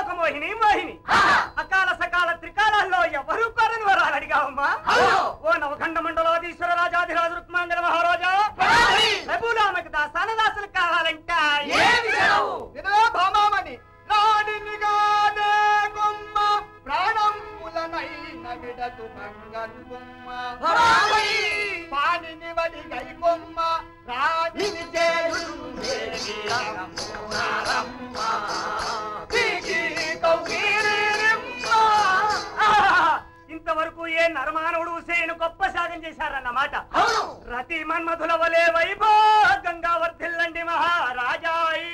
మోహిని మోహిని అకాల సకాల త్రికాలాల్లో ఎవరు కోరని వరాలు అడిగావమ్మా. ఓ నవఖండ మండలాధీశ్వర రాజాధిరాజు రుక్మాంజన మహారాజా, ప్రభురామకి దాసానదాసులు కావాలంట భామామణి రాడినిగానే గుమ్మ ప్రాణం పులనైన విడతు మంగన్ గుమ్మ పానిని వడి గై గుమ్మ రాడిని చేయుడు ఇంతవరకు ఏ నరమానవుడు సేను గొప్ప సాధన చేశారన్నమాట. రతి మన్మధుల వలె వైభోగంగా వర్ధిల్లండి మహారాజాయి.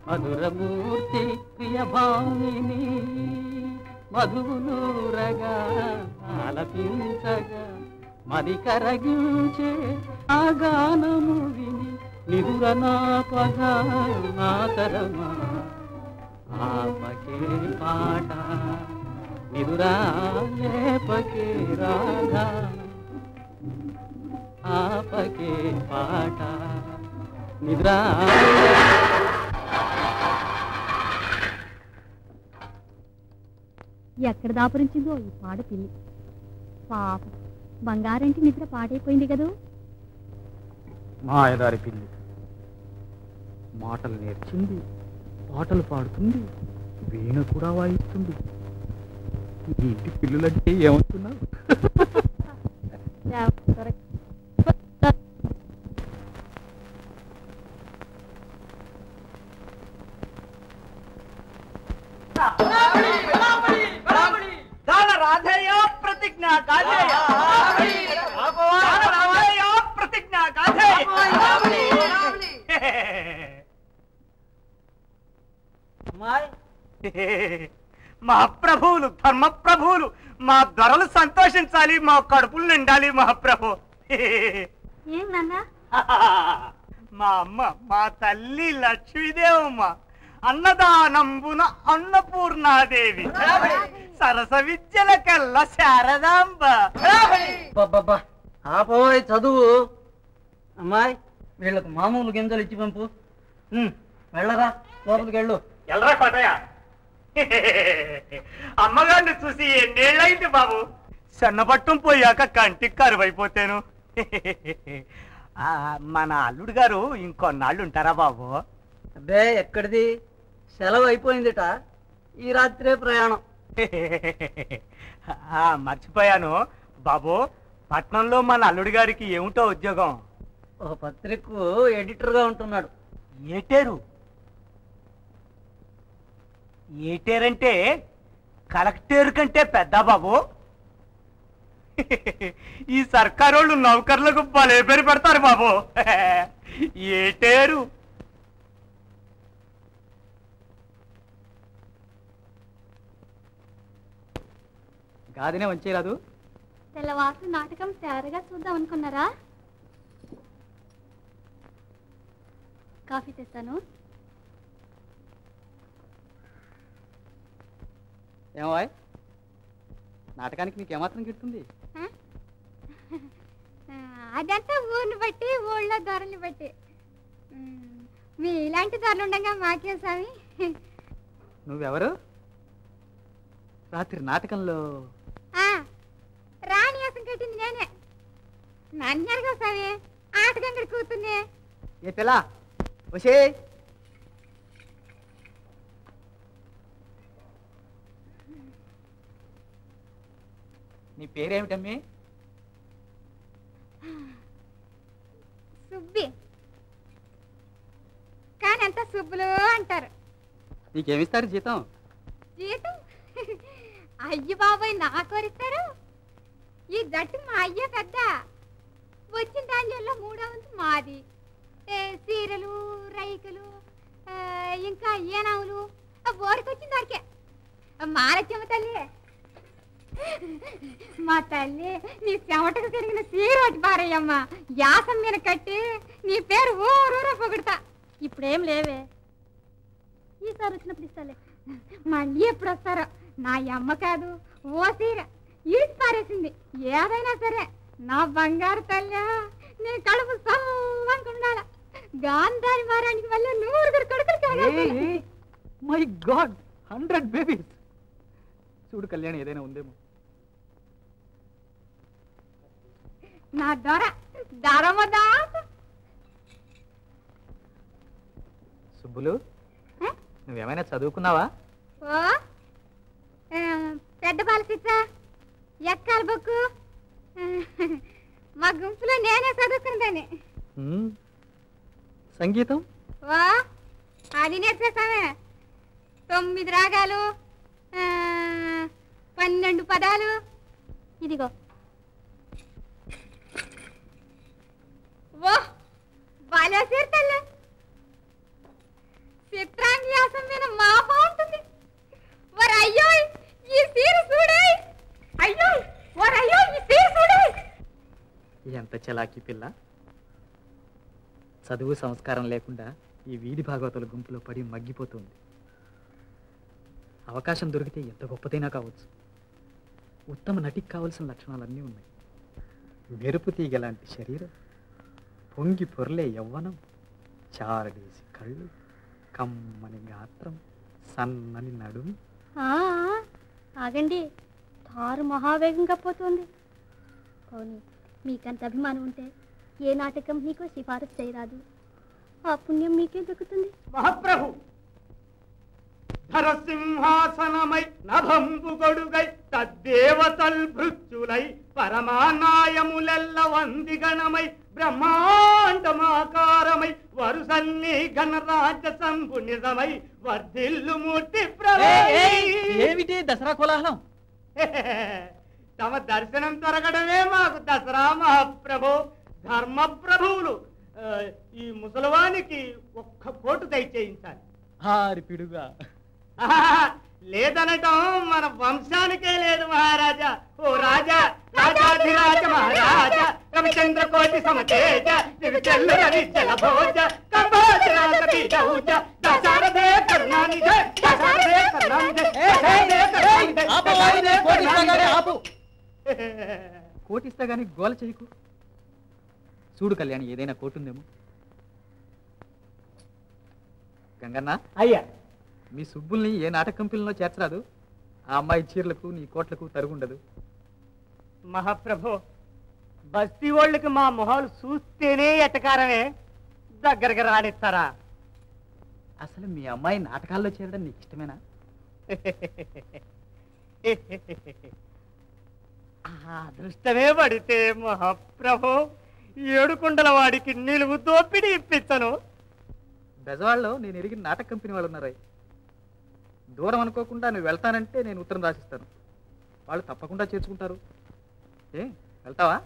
మధురమూర్తి ప్రియభామిని మధునూరగా ఆలపించగా మది కరగించే ఆ గానము విని నిదుర నాపగా నాతరమా ఆపకే పాట నిదురా లేపకే రాధా ఆపకే పాట నిద్రా. ఎక్కడ దాపురించిందో ఈ పాడ పిల్లి. పాప బంగారంటి నిద్ర పాడైపోయింది కదూ. మాయదారి పిల్లి మాటలు నేర్చింది, పాటలు పాడుతుంది, వీణ కూడా వాయిస్తుంది. ఈ ఇంటి పిల్లులంటే ఏమవుతున్నావు? కాధేయ ప్రతిజ్ఞ కాధేయ మహాప్రభువులు ధర్మప్రభువులు మా దొరలు సంతోషించాలి మా కడుపులు నిండాలి మహాప్రభు ఏం నాన్న మా అమ్మ మా తల్లి లక్ష్మీదేవమ్మ అన్నదానంబున అన్నపూర్ణాదేవి సరస విద్యలకెల్ల శారదాంబ ఆపోయ్ చదువు అమ్మాయి వీళ్ళకు మామూలు గింజలు ఇచ్చి పంపు వెళ్ళరా లోపలికి వెళ్ళు ఎల్లరా కోటయ్య అమ్మగారిని చూసి ఎన్నేళ్ళైంది బాబు సన్నపట్టం పోయాక కంటికి కరువైపోతాను మన అల్లుడు గారు ఇంకొన్నాళ్ళు ఉంటారా బాబు అబ్బే ఎక్కడిది సెలవు అయిపోయిందిట ఈ రాత్రే ప్రయాణం మర్చిపోయాను బాబు పట్నంలో మన అల్లుడు గారికి ఏమిటో ఉద్యోగం ఓ పత్రికకు ఎడిటర్గా ఉంటున్నాడు ఏటేరు ఏటేరంటే కలెక్టర్ కంటే పెద్ద బాబు ఈ సర్కారోళ్ళు నౌకర్లకు భలే పేరు పెడతారు బాబు ఏటేరు గాదినే వంచేరాదు తెల్లవారు నాటకం తయారుగా చూద్దాం అనుకున్నారా కాఫీ తెస్తాను ఏమాయ్ నాటకానికి నీకు ఏమాత్రం గిడుతుంది అదంతా ఊరిని బట్టి ఊళ్ళో ధరలు బట్టి మీ ఇలాంటి ధరలు ఉండగా మాకేం స్వామి నువ్వెవరు రాత్రి నాటకంలో రాణి వేసం కట్టింది నేనే నన్నెరగా స్వామి ఆటగంగడి కూతుంది ఏ పిల్ల వచ్చే నీ పేరేమిటమ్మి సుబ్బి కానీ అంత సుబ్బులు అంటారు నీకేమిస్తారు జీతం జీతం అయ్యి బాబాయ్ నా కోరిస్తారు ఈ జట్టు మా అయ్యే పెద్ద వచ్చిన దానిలో 3వ వంతు మాది సీరలు రైకలు ఇంకా ఏనావులు బోరికొచ్చిన దానికే మాలచ్చమ్మ తల్లి మా తల్లి నీ చెమటకు తిరిగిన సీరోటి పారయ్యమ్మ యాసం మీద కట్టి నీ పేరు ఊరూరా పొగుడతా ఇప్పుడేం లేవే ఈసారి వచ్చినప్పుడు ఇస్తాలే మళ్ళీ ఎప్పుడు వస్తారో నా అమ్మ కాదు ఓ సీర ఈడ్చి పారేసింది ఏదైనా సరే నా బంగారు తల్లి నీ కడుపు సల్లంగా గాంధారి మారానికి వల్ల 100 కొడుకులు మై గాడ్ 100 బేబీస్ చూడు కళ్యాణి ఏదైనా ఉందేమో నా దొర దరమదా సుబ్బులు నువ్వేమైనా చదువుకున్నావా ఓ పెద్ద పాలసిచ్చా ఎక్కాల బొక్కు మా గుంపులో నేనే చదువుకుందాన్ని సంగీతం ఓ అది నేర్చేసామే 9 రాగాలు 12 పదాలు ఇదిగో ఓ బాగా చేర్తల్లే చిత్రాంగ్యాసం మీద మా బాగుంటుంది మరి అయ్యో ఈ సీర చూడే అయ్యో వరయ్యో ఈ సీర చూడే ఎంత చలాకీ పిల్ల చదువు సంస్కారం లేకుండా ఈ వీధి భాగవతుల గుంపులో పడి మగ్గిపోతుంది అవకాశం దొరికితే ఎంత గొప్పదైనా కావచ్చు ఉత్తమ నటికి కావలసిన లక్షణాలన్నీ ఉన్నాయి మెరుపు తీగలాంటి శరీరం పొంగి పొరలే యవ్వనం చారడేసి కళ్ళు కమ్మని గాత్రం సన్నని నడుము ఆగండి తారు మహావేగంగా పోతుంది అవును మీకంత అభిమానం ఉంటే ఏ నాటకం నీకో సిఫారసు చేయరాదు ఆ పుణ్యం మీకే దక్కుతుంది మహాప్రభు ధరసింహాసనమై నభంబు గొడుగై తద్దేవతల్ భృత్యులై పరమానాయములెల్ల వందిగణమై బ్రహ్మాండమాకారమై వరుసల్ని గణరాజ సంభు నిజమై వర్ధిల్లు మూర్తి ఏమిటి దసరా కోలాహలం తమ దర్శనం దొరకడమే మాకు దసరా మహాప్రభు. ధర్మప్రభువులు ఈ ముసలవానికి ఒక్క కోటు దయచేయించాలి. హారిపిడుగా లేదనటం మన వంశానికే లేదు మహారాజా. ఓ రాజా, రాజాధిరాజ మహారాజా, రవిచంద్ర కోటి సమతేజ, చెల్లు రవి జలభోజ, కంభోజ దశరథే కరుణానిధే, దశరథే కరుణానిధే, కోటిస్తా గానీ గోల చేయకు. చూడు కళ్యాణి, ఏదైనా కోటుందేమో. గంగన్న, అయ్యా, మీ సుబ్బుల్ని ఏ నాటక కంపెనీలో చేర్చరాదు. ఆ అమ్మాయి చీరలకు నీ కోట్లకు తరుగుండదు. మహాప్రభు, బస్తీ వాళ్ళకి మా మొహాలు చూస్తేనే ఎటకారమే, దగ్గరకు రానిస్తారా? అసలు మీ అమ్మాయి నాటకాల్లో చేరడం నీకు ఇష్టమేనా? అదృష్టమే పడితే మహాప్రభు, ఏడుకొండల వాడికి నిలువు దోపిడి ఇప్పించను. బెజవాడలో నేను ఎరిగిన నాటక కంపెనీ వాళ్ళు ఉన్నారా? దూరం అనుకోకుండా నువ్వు వెళ్తానంటే నేను ఉత్తరం రాసిస్తాను. వాళ్ళు తప్పకుండా చేర్చుకుంటారు. ఏ వెళ్తావా?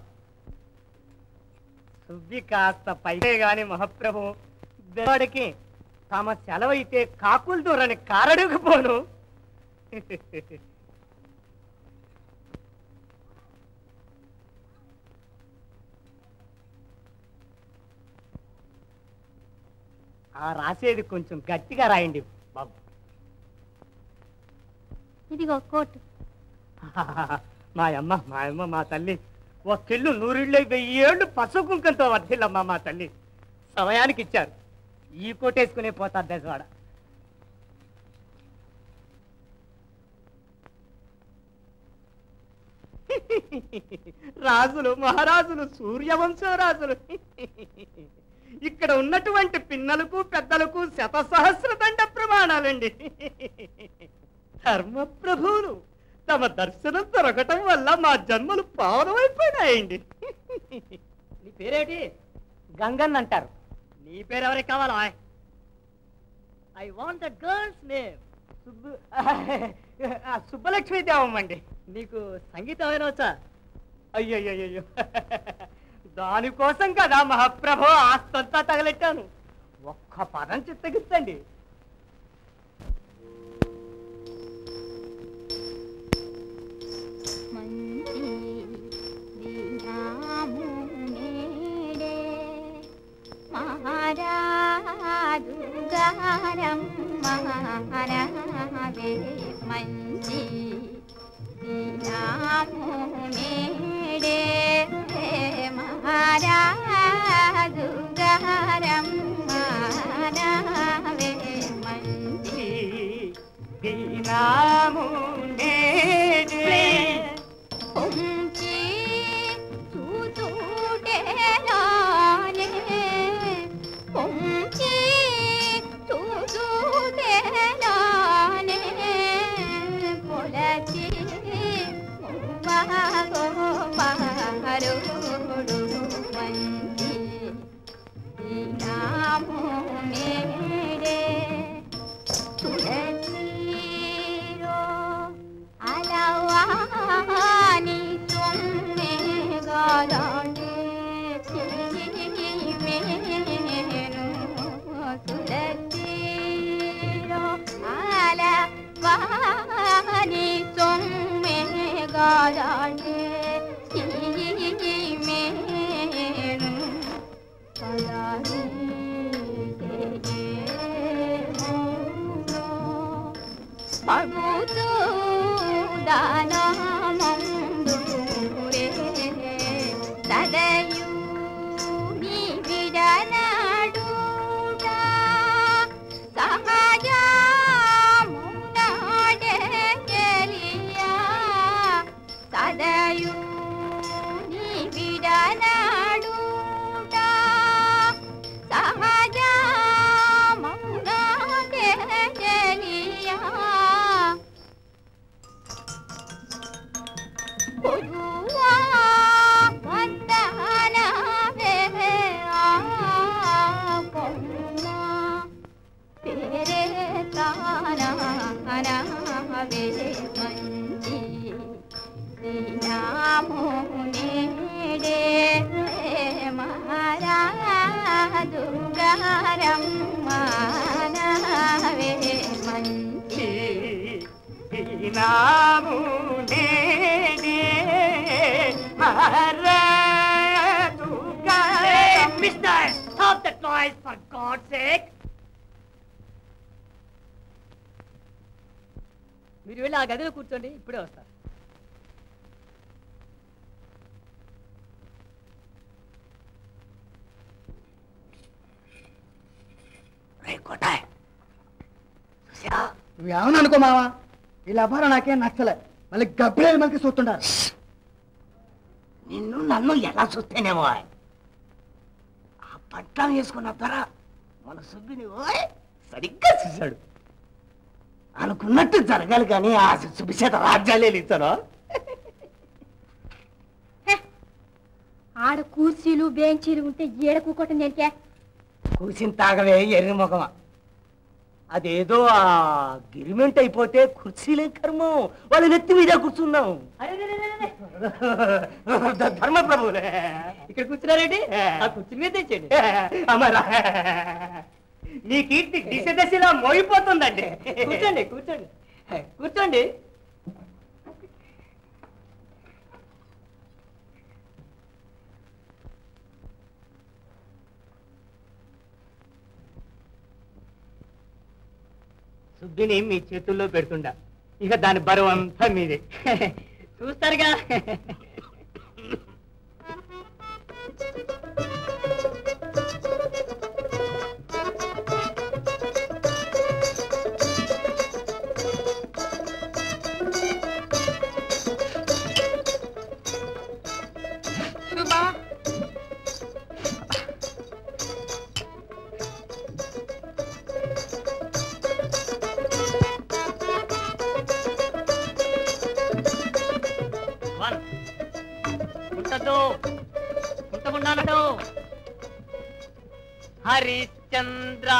సుబ్బి కాస్త పైకే గాని మహాప్రభు, బెజవాడికి తమ సెలవైతే కాకులు దూరని కారడుకు పోను. ఆ రాసేది కొంచెం గట్టిగా రాయండి బాబు. ఇదిగో కోటు. మాయమ్మ మా తల్లి ఒక్కిళ్ళు 100 ఇళ్ళు 1000 ఏళ్ళు పసుపు కుంకంతో వర్ధిల్లమ్మా మా తల్లి. సమయానికి ఇచ్చారు. ఈ కోటేసుకునే పోతారు బెజవాడ. రాజులు మహారాజులు సూర్యవంశం రాజులు. ఇక్కడ ఉన్నటువంటి పిన్నలకు పెద్దలకు 100,000 దండ ప్రమాణాలండి. ధర్మప్రభువులు తమ దర్శనం దొరకటం వల్ల మా జన్మలు పావనమైపోయినాయండి. నీ పేరేటి? గంగన్ అంటారు. నీ పేరు ఎవరికి కావాలా? I want the girl's name. Subbalakshmi దేవమ్మండి. నీకు సంగీతం అయినా వచ్చా? అయ్యయ్యో, దానికోసం కదా మహాప్రభు ఆస్తంతా తగలెట్టాను. ఒక్క పదం చిత్తగిచ్చండి. మహారాజు గారం మహారావే మంచి దీనాము మేడే మహారాజు గారం మహారావే మంచి దీనాము మేడే మంచి నాము నేడే మహారాజు గారమ్మానవే మంచి నాము నేడే మహారాజు గారం. Mister, stop that noise for God's sake. మీరు వెళ్ళి ఆ గదిలో కూర్చోండి, ఇప్పుడే వస్తారు. నువ్వేమని అనుకో మావా, ఈ వ్యాపారం నాకేం నచ్చలే. మళ్ళీ గబ్బిలేలు మనకి చూస్తుంటారు. నిన్ను నన్ను ఎలా చూస్తేనేమో ఆ పట్లం వేసుకున్న ధర మన సుబ్బిని సరిగ్గా చూశాడు. అనుకున్నట్టు జరగాలి కానీ ఆ సుబ్బిచేత రాజ్యాలే ఇచ్చాను. ఆడ కుర్చీలు బెంచీలు ఉంటే ఏడ కూకోవటం దేనికే? కూర్చుని తాగవే ఎర్రి ముఖమా. అదేదో ఆ గిరిమెంట్ అయిపోతే కుర్చీలే కర్మం, వాళ్ళు నెత్తి మీద కూర్చున్నాం. ధర్మప్రభులే ఇక్కడ కూర్చున్నారేంటి? ఆ కుర్చీ మీద తెచ్చండి. అమరా నీ కీర్తి దిశ దశలా మోగిపోతుందండి. కూర్చోండి కూర్చోండి కూర్చోండి. సుబ్బిని మీ చేతుల్లో పెడుతుండా, ఇక దాని బరువు అంతా మీదే. చూస్తారుగా. ఉంటమున్నాడు హరిశ్చంద్ర.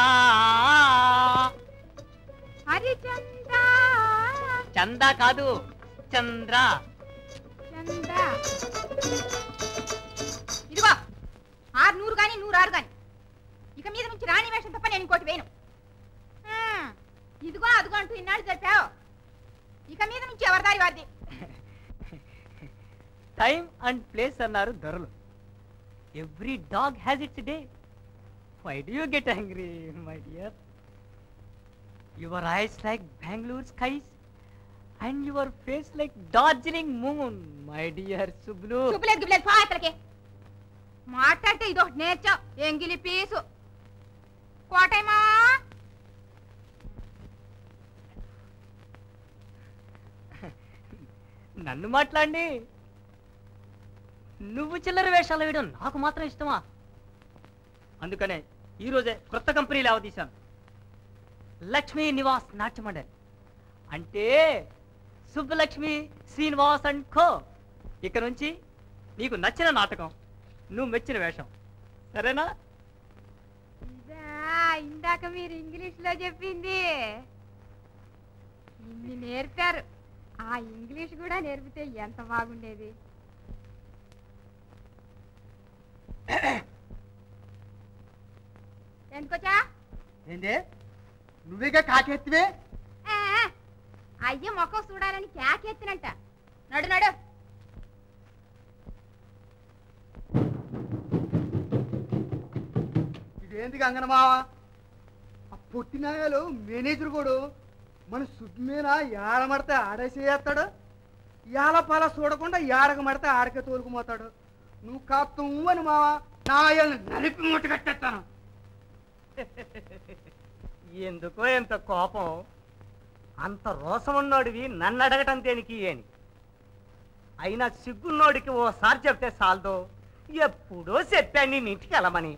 హరిచంద్ర చంద కాదు, చంద్ర. చంద్ర ఇదిగో 600 గాని 106 గాని ఇక మీద నుంచి రాణి వేషం తప్ప నేను ఇంకోటి వేయను. ఇదిగో అదిగో అంటూ ఇన్నాళ్ళు చెప్పావు, ఇక మీద నుంచి ఎవరిదారి వారిది. టైం అండ్ ప్లేస్ అన్నారు దొరలు. Every dog has its day. Why do you get angry my dear? Your eyes like Bengaluru skies and your face like Darjeeling moon my dear Sublu. చూపులేదు గిబ్లేదు పాతలకి మాట్లాడితే ఇదొకటి నేర్చావు, ఎంగిలి పీసు. కోటైమా నన్ను మాట్లాడి, నువ్వు చిల్లర వేషాలు వేయడం నాకు మాత్రం ఇష్టమా? అందుకనే ఈరోజే కొత్త కంపెనీ లావదీశాను, లక్ష్మీ నివాస్ నాట్య మండలి. అంటే సుబ్బలక్ష్మి శ్రీనివాస్ అండ్ కో. ఇక నుంచి నీకు నచ్చిన నాటకం, నువ్వు మెచ్చిన వేషం, సరేనా? ఇందాక మీరు ఇంగ్లీష్ లో చెప్పింది ఇన్ని నేర్పారు, ఆ ఇంగ్లీష్ కూడా నేర్పితే ఎంత బాగుండేది. ఎందుకొచ్చా? ఏంటి నువ్వేగా కాకెత్తివే? అయ్య మొక్క చూడాలని కేకెత్తినంట. నడు నడు. ఇదేంది గంగనమావా, ఆ పొట్టినాయాలు మేనేజర్ కూడా మన సుబ్బిమీన ఏడమడితే ఆడేసేస్తాడు, ఏలపాల చూడకుండా ఏడక మడితే ఆడకే తోలుకుపోతాడు. నువ్వు కాస్త అని మావా నాయాలను నలిపి మూట కట్టేస్తాను. ఎందుకో ఎంత కోపం, అంత రోసమున్నోడివి నన్ను అడగటం దేనికి అని. అయినా సిగ్గున్నోడికి ఓసారి చెప్తే చాలదు, ఎప్పుడో చెప్పాను నేను ఇంటికి వెళ్ళమని.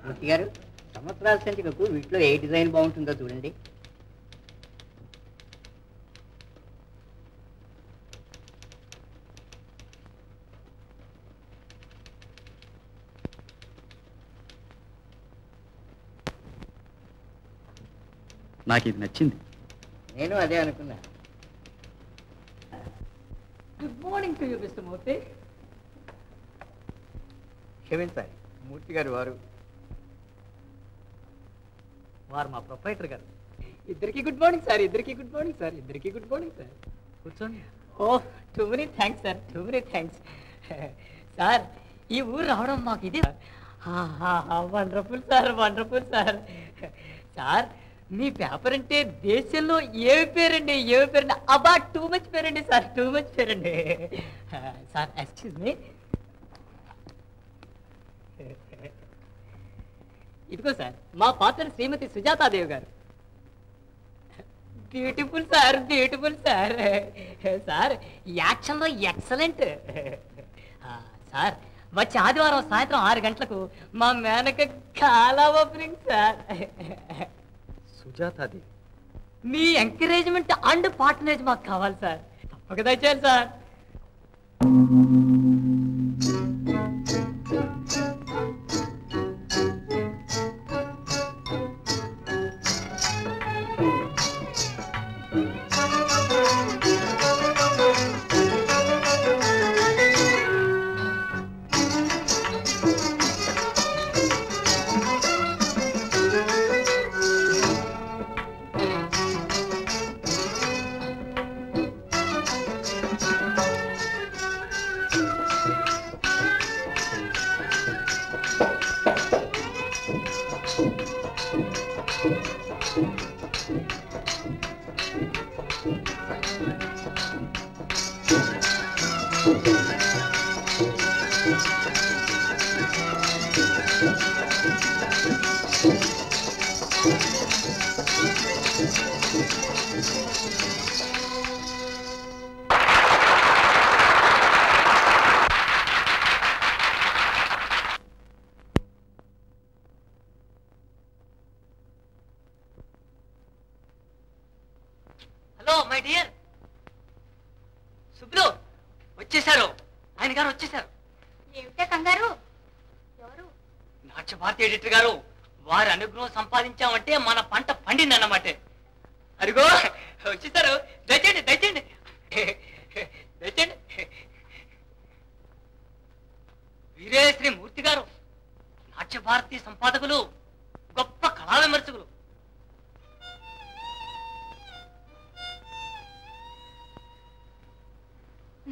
మూర్తి గారు, సంవత్సరాల సంచికకు వీటిలో ఏ డిజైన్ బాగుంటుందో చూడండి. నాకు ఇది నచ్చింది. నేను అదే అనుకున్నా. Good morning to you mister Murthy. క్షమించాలి మూర్తి గారు, వారు మా ప్రొపరైటర్ గారు. ఇద్దరికి గుడ్ మార్నింగ్ సార్, ఇద్దరికి గుడ్ మార్నింగ్ సార్, ఇద్దరికి గుడ్ మార్నింగ్ సార్. కూర్చోండి. Oh too many thanks sir, too many thanks sir. ఈ ఊరు రావడం మాకు ఇది wonderful sir, wonderful sir. Sir మీ పేపర్ అంటే దేశంలో ఏమి పేరండి, ఏమి పేరండి, అబ్బా టూ మచ్ పేరండి సార్, టూ మచ్ పేరండి సార్. ఎక్స్క్యూజ్ మీ, ఇదిగో సార్ మా ఫాదర్ శ్రీమతి సుజాతాదేవి గారు. Beautiful sir, beautiful sir. Sir యాక్షన్లో ఎక్సలెంట్ సార్. వచ్చే ఆదివారం సాయంత్రం 6 గంటలకు మా మేనక చాలా ఓపెనింగ్ సార్. సుజాతాది మీ ఎంకరేజ్మెంట్ అండ్ పార్ట్నరేజ్ మాకు కావాలి సార్, తప్పక దయచేయాలి sir. Hello my dear Sublu, వచ్చేసారు, ఆయన గారు వచ్చేసారు. ఏమిటే కంగారు? ఎవరు? నాట్య భారతి ఎడిటర్ గారు. వారి అనుగ్రహం సంపాదించామంటే మన పంట పండిందన్నమాట. అదిగో వచ్చేసారు, దయచేయండి దయచేయండి దయచేయండి. వీరే శ్రీ మూర్తి గారు, నాట్య భారతి సంపాదకులు, గొప్ప కళా విమర్శకులు.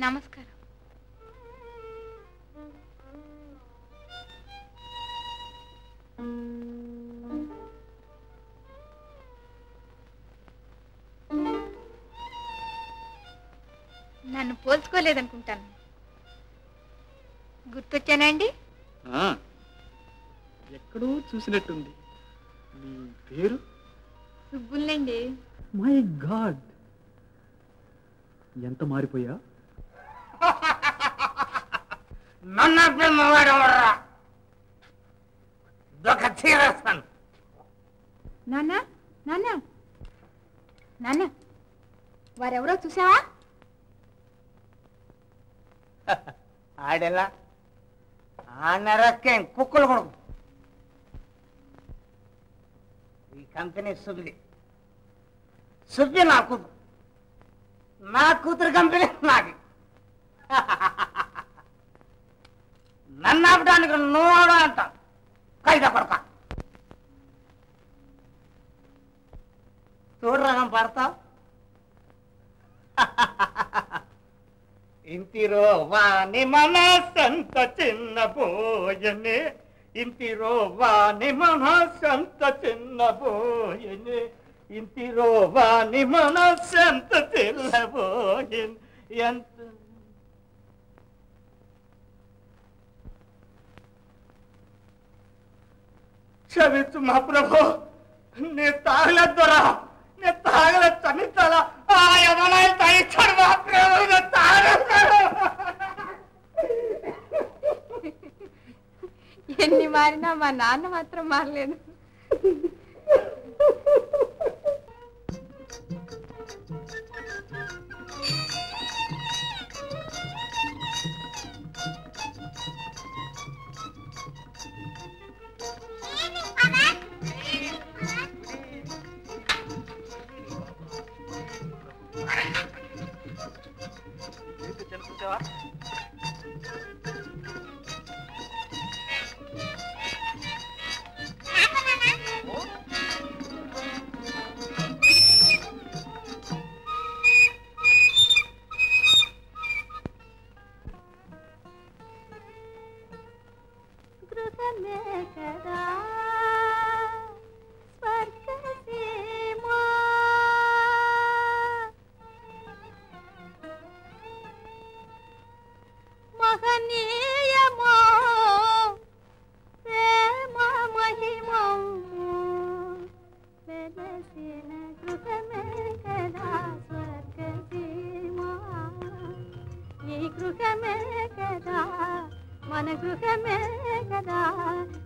నమస్కారం. నన్ను పోల్చుకోలేదనుకుంటాను. గుర్తొచ్చానండి? ఎక్కడో చూసినట్టుంది. మీ పేరు? సుబ్బుల్నండి. మై గాడ్, ఎంత మారిపోయా. నాన్న నాన్న నాన్న, వారెవరో చూసావా? ఆడెలా ఆ నరకేం కుక్కలు కొడుకు. ఈ కంపెనీ సుబ్బి, సుబ్బి నా కూతురు, నా కూతురు కంపెనీ నాకు. నన్ను ఆపడానికి నువ్వు అంట కైదా కొడక. చూడరకం పడతావు. ఇంటిరో వాణి మనసంత చిన్నబోయనే, ఇంటిరో వాణి మనసంత చిన్నబోయనే, ఇంటిరో వాణి మనసంత చిన్నబోయన్. ఎంత క్షమించు మా ప్రభు, నే తాగలేదు దొరా, నే తాగలేదు, చనిస్తాడా ఆ యమనాయ తాగిచ్చాడు మా ప్రభు, నే తాగలేదు. ఎన్ని మారినా మా నాన్న మాత్రం మారలేదు. మన గృహమే కదా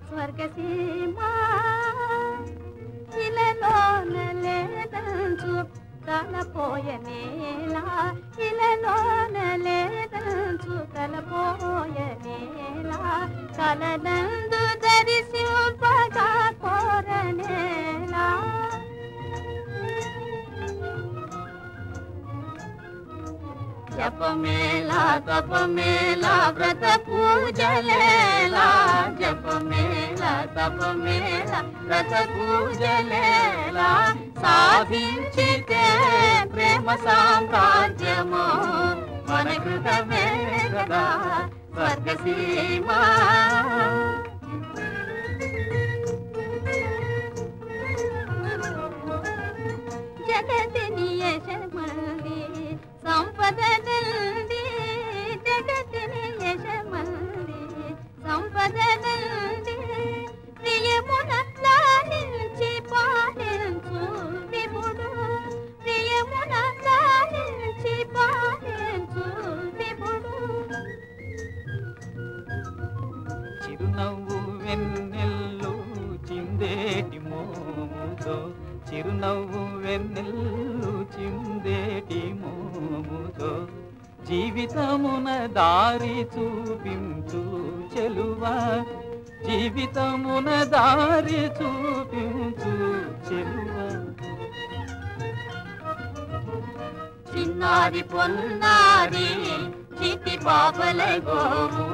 స్వర్గసీమా ఇలలోన లేదంచు తలపోయనేలా ఇలలోన లేదంచు తలపోయనేలా కలనందు దరిసింపగా కోరనేలా జపమేలా తపమేలా వ్రత పూజలేలా జపమేలా తపమేలా వ్రత పూజలేలా సాధించితే ప్రేమ సామ్రాజ్యము మన గృహమే కదా స్వర్గసీమా జగతిని యశమంది సంపద నంది జగతిని యశమంది సంపద నంది ప్రియమున లాలించి పాలించు విభుడు ప్రియమున లాలించి పాలించు విభుడు చిరునవ్వు వెన్నెల్లు చిందేటి మోముతో చిరునవ్వు వెన్నెల్లు చిందేటి మోముతో జీవితమున దారి చూపించు చెలువా జీవితమున దారి చూపించు చెలువా చిన్నారి పొన్నారి చిట్టి పాపల గోము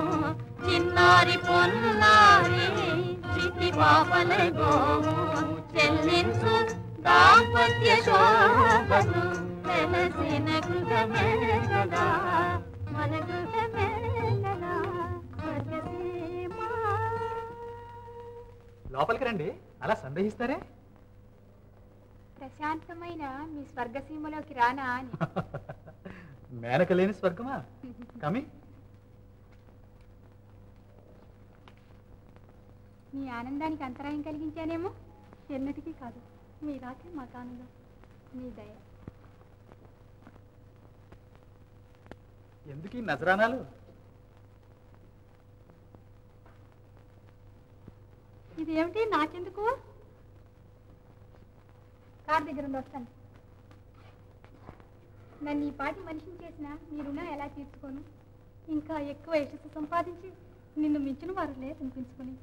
చిన్నారి పొన్నారి చిట్టి పాపల గోము చెల్లించు దాంపత్య శోభను వెలసిన గృహమే కదా మన గృహమే కదా స్వర్గసీమా. లోపలికి రండి, అలా సందేహిస్తారే? ప్రశాంతమైన మీ స్వర్గసీమలోకి రానా అని. మేనక లేని స్వర్గమా? కమి మీ ఆనందానికి అంతరాయం కలిగించానేమో. ఎన్నటికీ కాదు, మీ రాకే మాకు ఆనందం, మీ దయ. ఎందుకు ఈ నజరానాలు? ఇదేమిటి నాకెందుకు? కార్ దగ్గర ఉండి వస్తాను. నన్ను ఈ పాటి మనిషిని చేసిన మీ రుణం ఎలా తీర్చుకోను? ఇంకా ఎక్కువ యశస్సు సంపాదించి నిన్ను మించిన వారు లేదు అనిపించుకొని.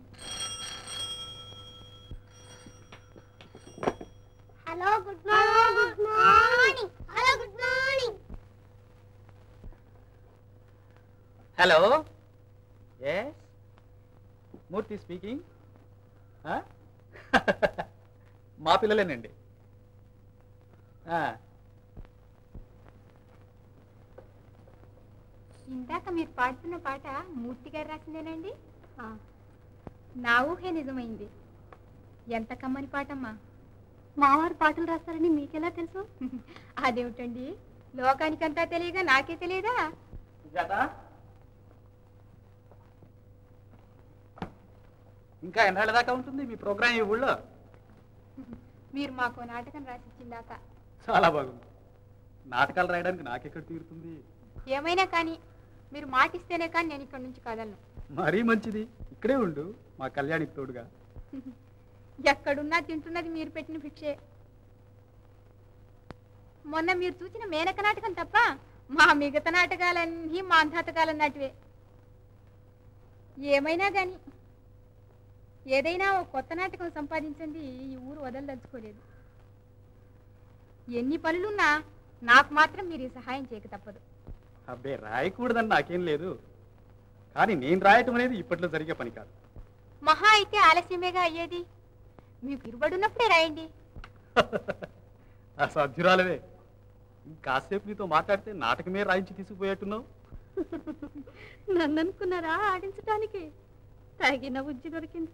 Hello good morning. Hello good morning. Hello, S Murthy speaking. మా పిల్లలేనండి. ఇందాక మీరు పాడుతున్న పాట మూర్తి గారు రాసిందేనండి? నా ఊహే నిజమైంది. ఎంత కమ్మని పాటమ్మా. మావారు పాటలు రాస్తారని మీకెలా తెలుసు? అదేమిటండి, లోకానికంతా తెలియగా నాకే తెలియదా? ఇంకా ఎన్నాళ్ళ దాకా ఉంటుంది మీ ప్రోగ్రామ్ ఈ ఊళ్ళో? మీరు మాకు నాటకం రాసిచ్చిందాక. చాలా బాగుంది. నాటకాలు రాయడానికి నాకెక్కడ తీరుతుంది? ఏమైనా కానీ మీరు మాటిస్తేనే కానీ నేను ఇక్కడి నుంచి కదలను. మరీ మంచిది, ఇక్కడే ఉండు, మా కళ్యాణికి తోడుగా. ఎక్కడున్నా తింటున్నది మీరు పెట్టిన భిక్షే. మొన్న మీరు చూసిన మేనక నాటకం తప్ప మా మిగతా నాటకాలన్నీ మాంధాతకాలన్నటివే. ఏమైనా గాని ఏదైనా ఓ కొత్త నాటకం సంపాదించండి ఈ ఊరు వదలదలుచుకోలేదు. ఎన్ని పనులున్నా నాకు మాత్రం మీరు ఈ సహాయం చేయక తప్పదు. అబ్బే రాయకూడదని నాకేం లేదు, కానీ నేను రాయటం అనేది ఇప్పట్లో జరిగే పని కాదు. మహా అయితే ఆలస్యమేగా అయ్యేది. మీకు ఇరుబడున్నప్పుడే రాయండి. అసాధ్యురాలవే. కాసేపు నీతో మాట్లాడితే నాటకమే రాయించి తీసుకుపోయేట్టున్నావు. నన్ను అనుకున్నారా ఆడించడానికి? తగిన ఉజ్జి దొరికింది.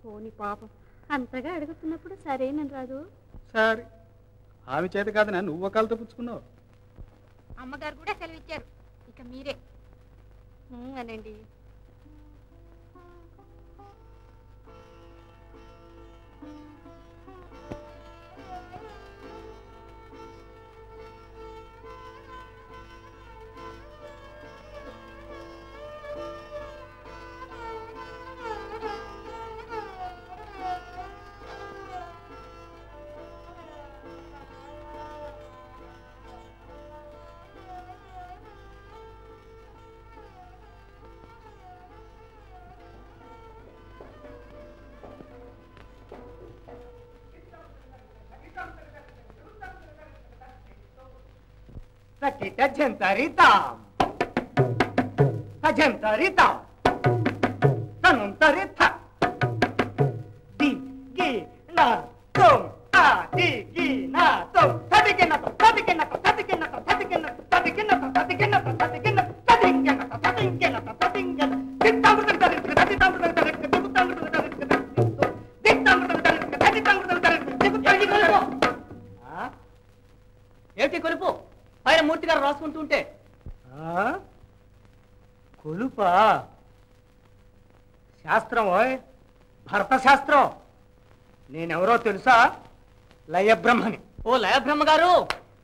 పోని పాపం అంతగా అడుగుతున్నప్పుడు సరేనని రాదు. సరే, ఆమె చేత కాదనా నువ్వు ఒకళ్ళతో పుచ్చుకున్నావు. అమ్మగారు కూడా సెలవిచ్చారు, ఇక మీరే అనండి. Taritam. Tajem taritam. Tanum tarita. Di gi na tum. Ta di gi na tum. Tadigena tum. Tadigena tum. Tadigena tum. Tadigena tum. Tadigena tum. Tadigena tum. Tadigena tum. Tadigena tum. Tadigena tum. Tadigena tum. Dittamudam tarik. Dittamudam tarik. Dittamudam tarik. Dittamudam tarik. Dittamudam tarik. Dittamudam tarik. ఏమిటి కొలుపు? ఆయన మూర్తి గారు రాసుకుంటుంటే కొలుపా? శాస్త్రం భరత శాస్త్రం. నేనెవరో తెలుసా? లయబ్రహ్మని. ఓ లయబ్రహ్మ గారు,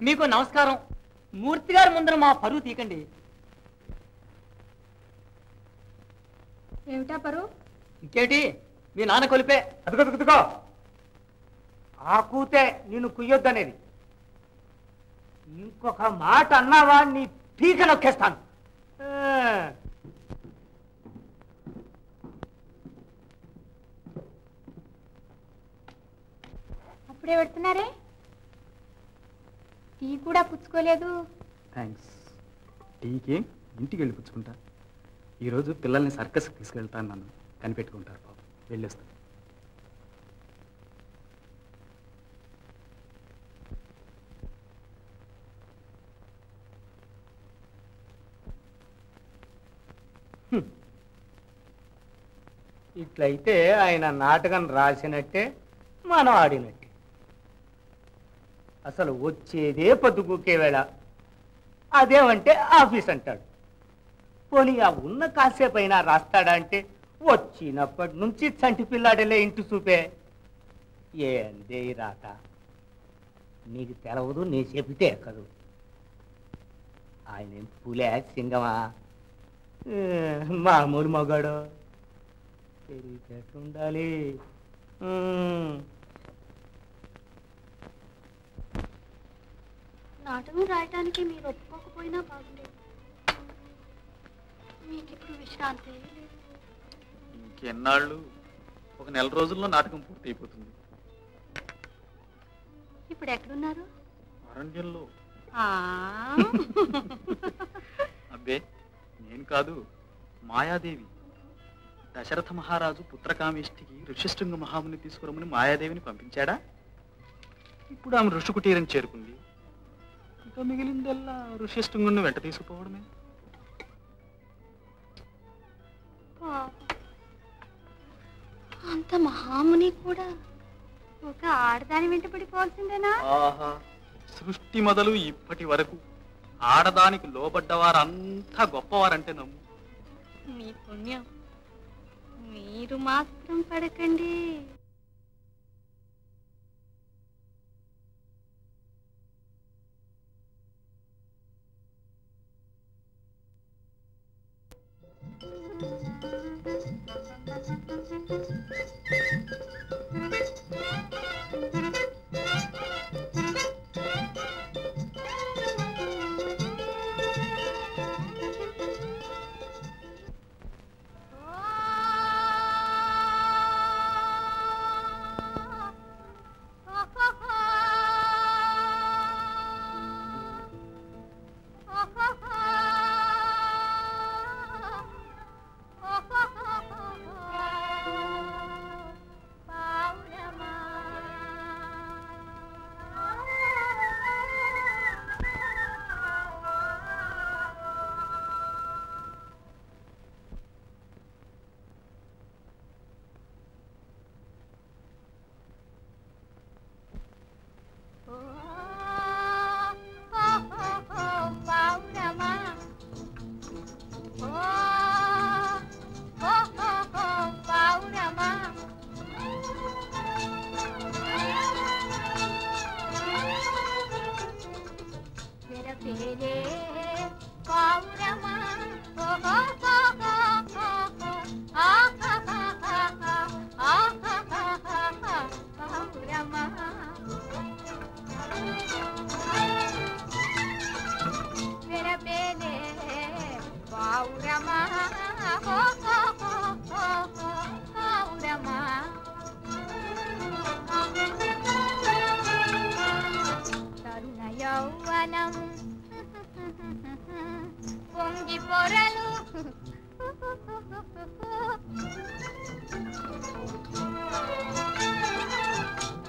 మీకు నమస్కారం. మూర్తి గారి ముందర మా పరువు తీకండి. ఏమిటా పరు? ఇంకేటి, మీ నాన్న కొలిపే. అదుగో ఆ కూతే నిన్ను కుయ్యొద్దనేది. ఇంకొక మాట అన్నావా నీ పీక నొక్కేస్తాను. అప్పుడే పెడుతున్నారే, టీ కూడా పుచ్చుకోలేదు. థ్యాంక్స్. టీకి ఇంటికి వెళ్ళి పుచ్చుకుంటా. ఈరోజు పిల్లల్ని సర్కస్కి తీసుకెళ్తాను, నన్ను కనిపెట్టుకుంటారు పాపం. వెళ్ళొస్తాను. ఇట్లయితే ఆయన నాటకం రాసినట్టే, మనం ఆడినట్టే. అసలు వచ్చేదే పొద్దుకూకే వేళ, అదేమంటే ఆఫీస్ అంటాడు. పోనీ ఆ ఉన్న కాసేపు అయినా రాస్తాడా అంటే వచ్చినప్పటి నుంచి చంటి పిల్లాడలే ఇంటి చూపే. ఏందే రాత, నీకు తెలవదు, నీ చెబితే ఎక్కదు. ఆయన పులే సింగమా, మామూలు మగాడు. ఉండాలి. నాటకం రాయటానికి మీరు ఒప్పుకోకపోయినా బాగుండేది. మీకు ఇప్పుడు విశ్రాంతి. ఇంకెన్నాళ్ళు? ఒక నెల రోజుల్లో నాటకం పూర్తి అయిపోతుంది. ఇప్పుడు ఎక్కడున్నారు? అరణ్యంలో. అబ్బే నేను కాదు, మాయాదేవి. దశరథ మహారాజు పుత్రకామేష్టికి ఋషిశృంగ మహాముని తీసుకురమని మాయాదేవిని పంపించాడా? ఇప్పుడు ఆమె ఋషి కుటీరం చేరుకుంది. ఇంకా మిగిలిందల్లా ఋషిశృంగుని వెంట తీసుకుపోవడమే. అంత మహాముని కూడా ఒక ఆడదాని వెంట పడిపోవాల్సిందేనా? ఆహా, సృష్టి మొదలు ఇప్పటి వరకు ఆడదానికి లోబడ్డవారంతా గొప్పవారంటే నమ్ము. మీ పుణ్యం. మీరు మాత్రం పడకండి.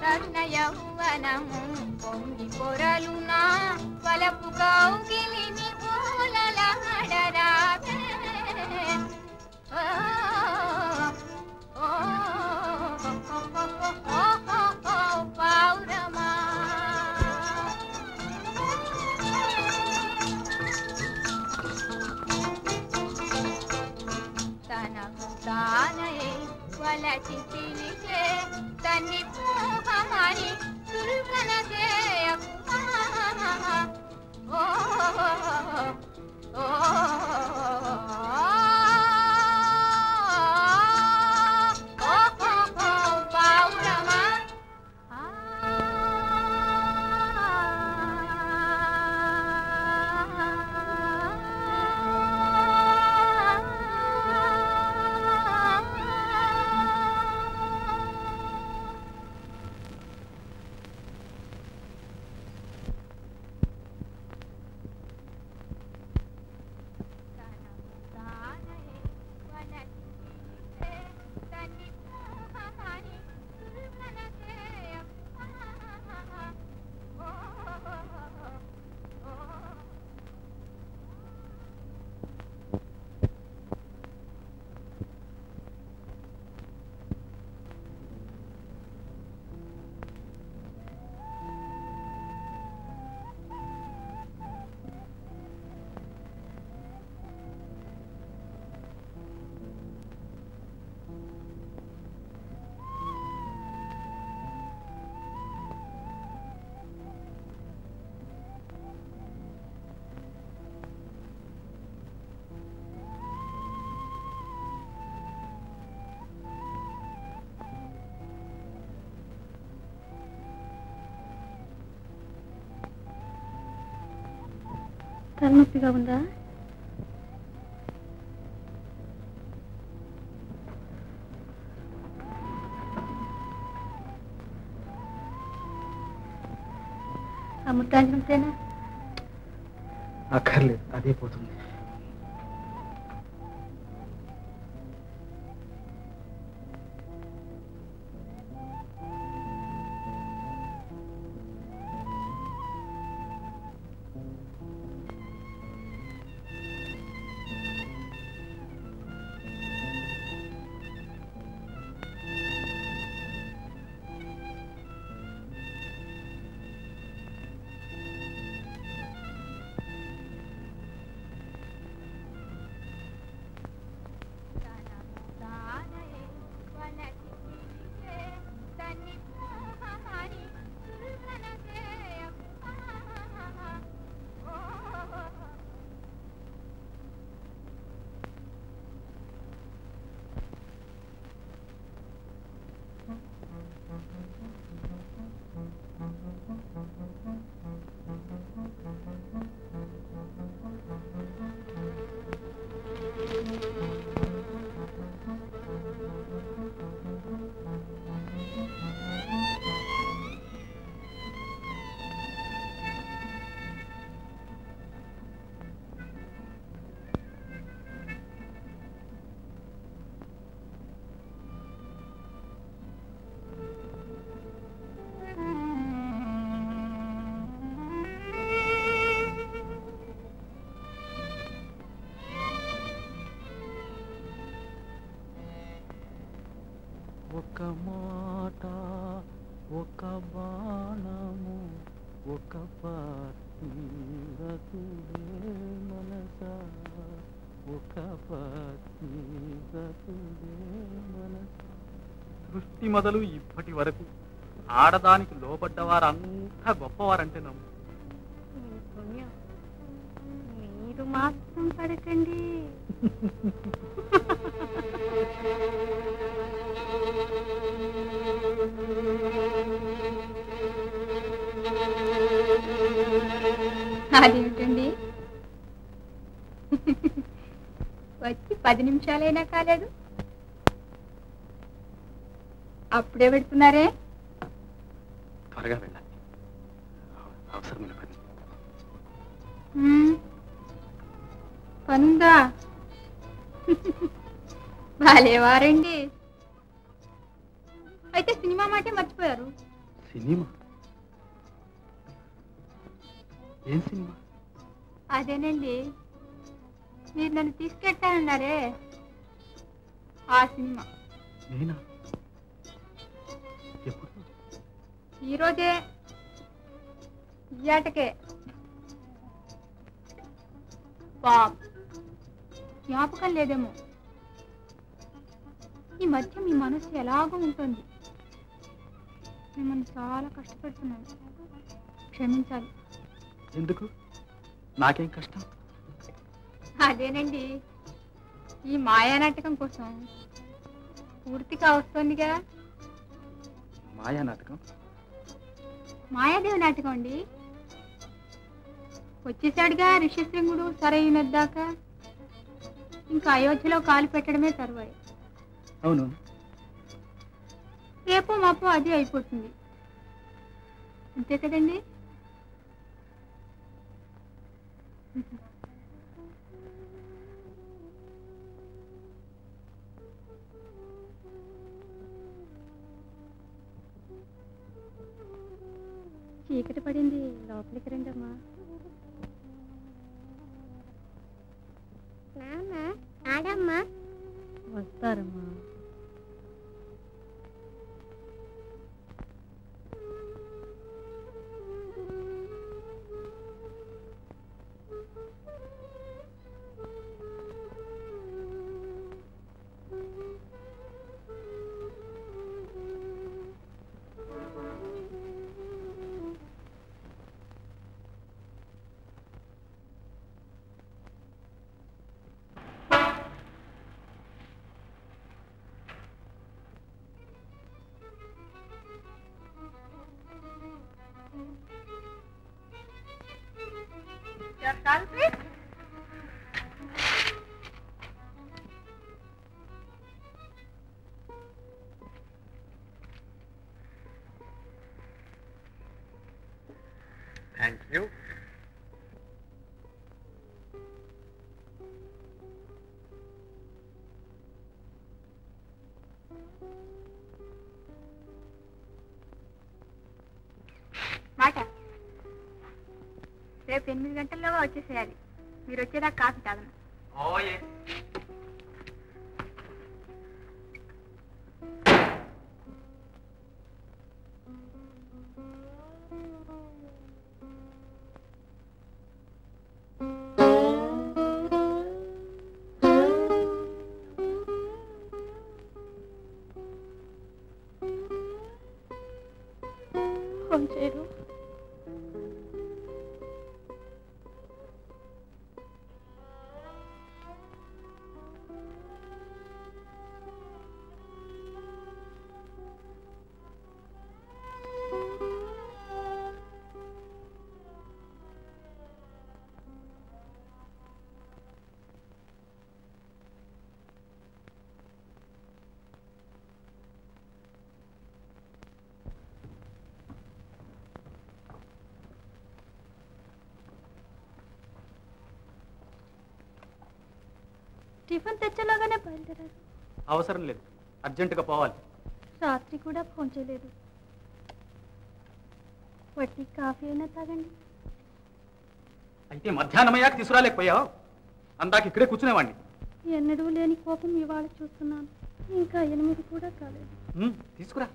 రత్న యౌవనము పొంగి పొరలునా వలపు కౌగిలిని ఊలలాడరావే పౌరమా తనకు తానయే వలచి పిలిచే తన్ని పూహమని దుర్గన చేయకు ఓ ఓ పౌరమా తలనొప్పిగా ఉందా? ఆ ముట్టాంజనంతేనా? అక్కర్లేదు, అదే పోతుంది. ఒక మాట, ఒక బాణము, ఒక పత్నిగతుడే మనసా, ఒక పత్నిగతుడే మనసా. సృష్టి మొదలు ఇప్పటి వరకు ఆడదానికి లోబడ్డవారు అంతా గొప్పవారంటే నమ్ము. పుణ్యం మీరు మాత్రం పడకండి. అదేమిటండి, వచ్చి 10 నిమిషాలైనా కాలేదు, అప్పుడే పెడుతున్నారే? త్వరగా వెళ్ళాలి, అవసరమైన పని. పనుందా? భలేవారండి. అయితే సినిమా మాటే మర్చిపోయారు. సినిమా? ఏం సినిమా? అదేనండి, మీరు నన్ను తీసుకెళ్తానన్నారే ఆ సినిమా. నేనా? ఎప్పుడు? ఈరోజే, ఇయ్యాటకే. పాప్ జ్ఞాపకం లేదేమో. ఈ మధ్య మీ మనసు ఎలాగో ఉంటుంది. మిమ్మల్ని చాలా కష్టపెడుతున్నాను, క్షమించాలి. ఎందుకు? నాకేం కష్టం? అదేనండి, ఈ మాయా నాటకం కోసం పూర్తిగా వస్తుందిగా. మాయా నాటకం? మాయాదేవి నాటకం అండి. వచ్చేసాడుగా ఋష్యశృంగుడు సరైనదాకా. ఇంకా అయోధ్యలో కాలు పెట్టడమే తరువాయి. అవును. రేపో మాపో అది అయిపోతుంది, అంతే కదండి? చీకటి పడింది, లోపలికి రండమ్మా. నాన్న ఆడమ్మా. వస్తారమ్మా. Your culprit? Thank you. మాట, రేపు 8 గంటల్లోగా వచ్చేసేయాలి. మీరు వచ్చేదాకా కాఫీ తాగను. Oh, yes. ఫోన్ చేయరు. టిఫిన్ తెచ్చేలాగానే బయలుదేరారు. అవసరం లేదు, అర్జెంటుగా పోవాలి. రాత్రి కూడా ఫోన్ చేయలేదు. వట్టి కాఫీ అయినా తాగండి. అయితే మధ్యాహ్నమయ్యాక తీసుకురాలేకపోయావు? అందాక ఇక్కడే కూర్చునేవాడిని. ఎన్నడూ లేని కోపం ఇవాళ చూస్తున్నాను. ఇంకా 8 కూడా కాలేదు. తీసుకురా.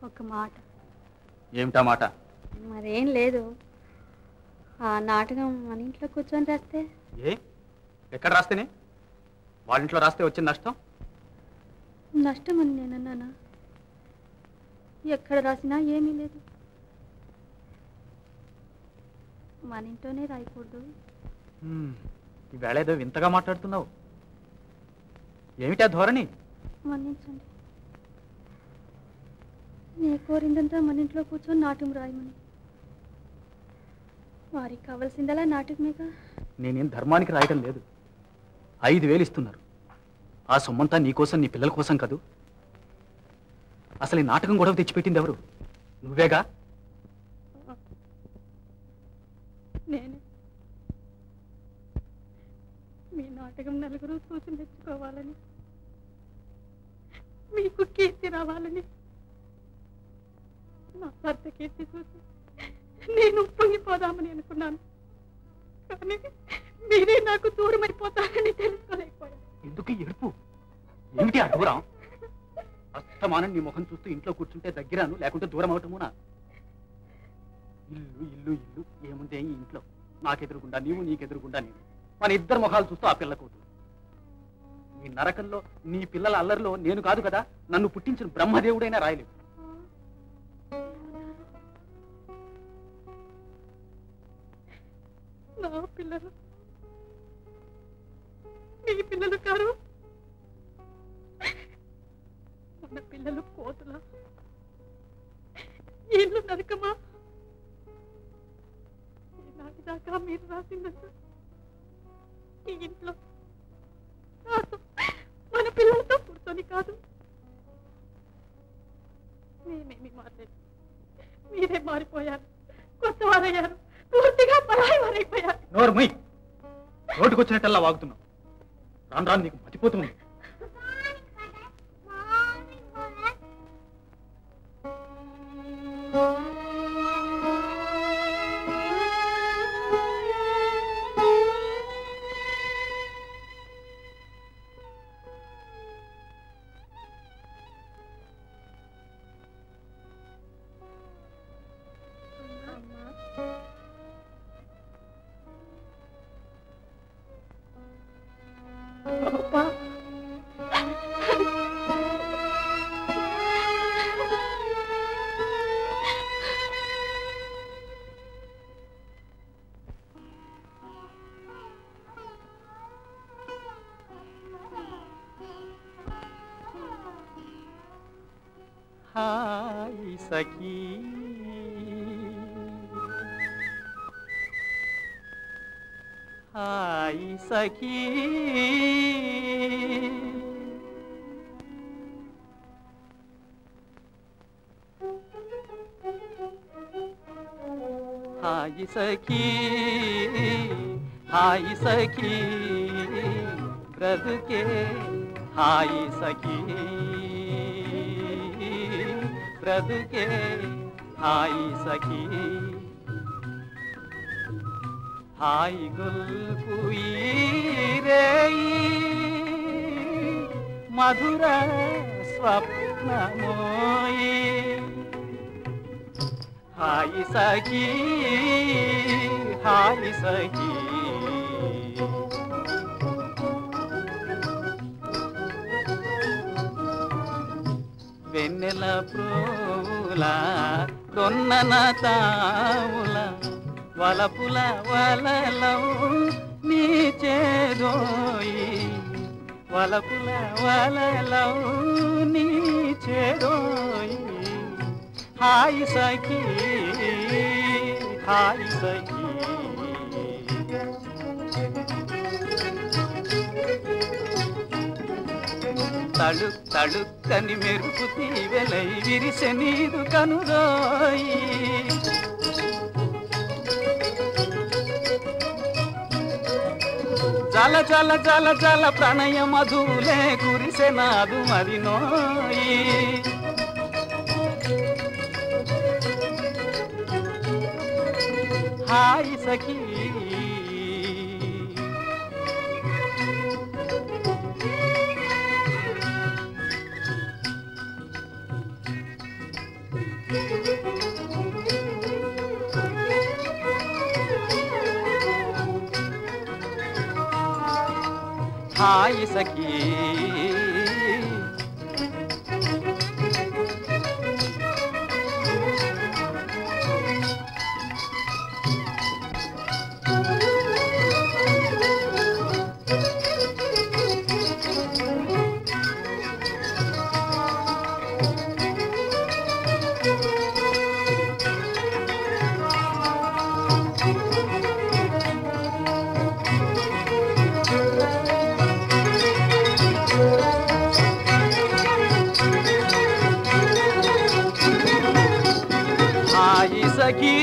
ఒక మాట. ఏమిటా మాట? మరేం లేదు, ఆ నాటకం మన ఇంట్లో కూర్చొని రాస్తే. ఏ ఎక్కడ రాస్తేనే? వాళ్ళ ఇంట్లో రాస్తే వచ్చిన నష్టం? నష్టం అని నేనన్నానా? ఎక్కడ రాసినా ఏమీ లేదు. మన ఇంట్లోనే రాయకూడదు. ఈవేళ ఏదో వింతగా మాట్లాడుతున్నావు. ఏమిటా ధోరణి? మన్నించండి. నే కోరిందంతా మన ఇంట్లో కూర్చొని నాట్యం రాయమని. వారికి కావలసిందలా నాటకమేగా. నేనేం ధర్మానికి రాయటం లేదు. 5,000 ఇస్తున్నారు. ఆ సొమ్మంతా నీకోసం, నీ పిల్లల కోసం కదూ. అసలు ఈ నాటకం గొడవ తెచ్చిపెట్టింది ఎవరు? నువ్వేగా. నేనే. మీ నాటకం నలుగురు చూసి మెచ్చుకోవాలని, మీకు కీర్తి రావాలని, నా భర్త కీర్తి చూసి నేను పొంగిపోదామని అనుకున్నాను. కానీ మీరే నాకు దూరం అయిపోతారని తెలుసుకోలేకపోయాను. ఎందుకు ఏడుపు? ఏమిటి ఆ దూరం? అస్తమానం నీ ముఖం చూస్తూ ఇంట్లో కూర్చుంటే దగ్గరాను, లేకుంటే దూరం అవటమునా? ఇల్లు ఇల్లు ఇల్లు ఏముందే ఈ ఇంట్లో? నాకెదురుగుండా నీవు, నీకెదురుగుండా నేను. మన ఇద్దరు ముఖాలు చూస్తూ ఆ పిల్ల కూతురు. ఈ నరకంలో, నీ పిల్లల అల్లరిలో నేను కాదు కదా, నన్ను పుట్టించిన బ్రహ్మదేవుడైనా రాయలేదు. నా పిల్లలు మీ పిల్లలు కారు. మన పిల్లలు కోతులా? ఇల్లు నరకమా? ఈనాటి దాకా మీరు రాసిందంత ఈ ఇంట్లో నాతో, మన పిల్లలతో కూర్చొని కాదు. మేమేమి మారలేదు. మీరే మారిపోయారు, కొత్త వారయ్యారు, పూర్తిగా పరాయి వారైపోయారు. నోర్మై, నోటికొచ్చినట్టల్లా వాగుతున్నావు. రాను రాను నీకు మతిపోతుంది. हाय सखी हाय सखी हाय सखी हाय सखी ब्रदके हाय सखी ब्रदके हाय सखी हाय गुल्पुई रेई मधुर स्वप्नमोई हाय सखी हाय सखी వెన్నెల ప్రోల దొన్నన తావుల వలపుల వలలం నీ చేదోయి వలపుల వలలం నీ చేదోయి హాయ్ సఖీ హాయ్ సఖీ తళుక్ తళుక్కని మెరుపు తీవెలై విరిసె నీదు కనుదోయి జల జల జల జల ప్రణయ మధులే కురిసె నాదు మరినోయి హాయ్ సఖీ हाय सखी మాయి సఖీ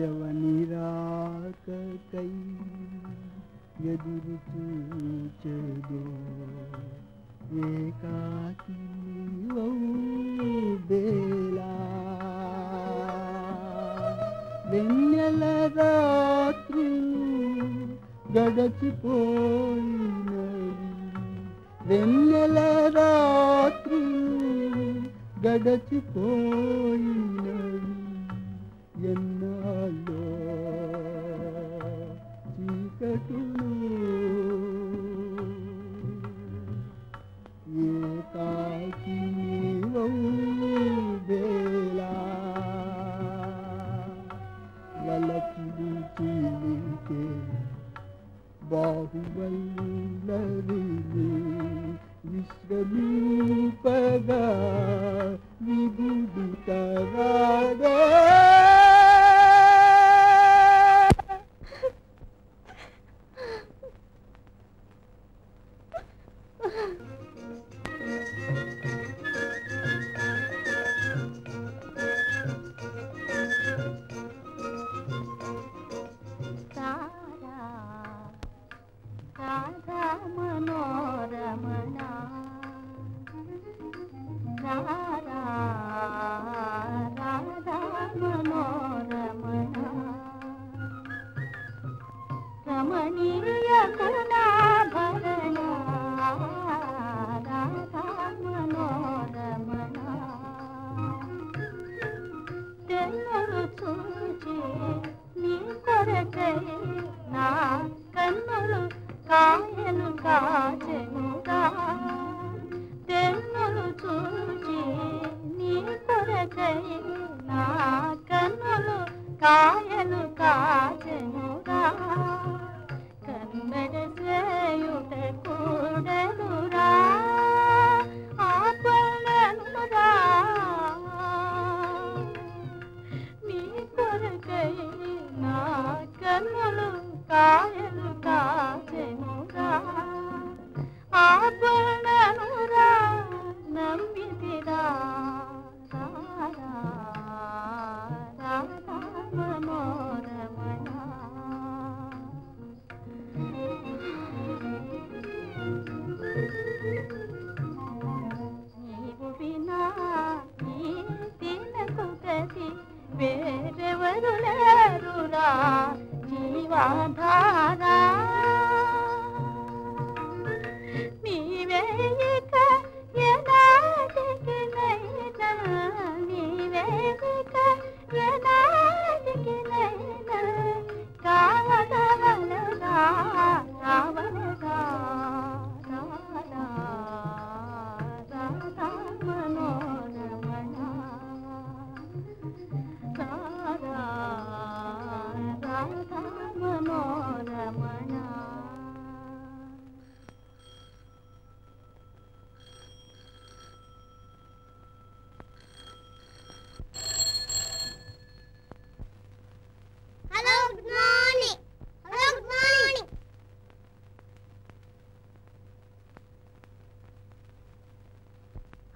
ఎవని రాకై ఎదురు చూచెదో ఏకాకి బేలా వెన్నెల రాత్రులు గడచిపోయినవి వెన్నెల రాత్రులు గడచిపోయినవి ఎన్నాలో చీకటులు ఏకాకి వేళ వలకిడి చిలికే బాహువల్లరి విశ్రమింపగా విభుడితరాడే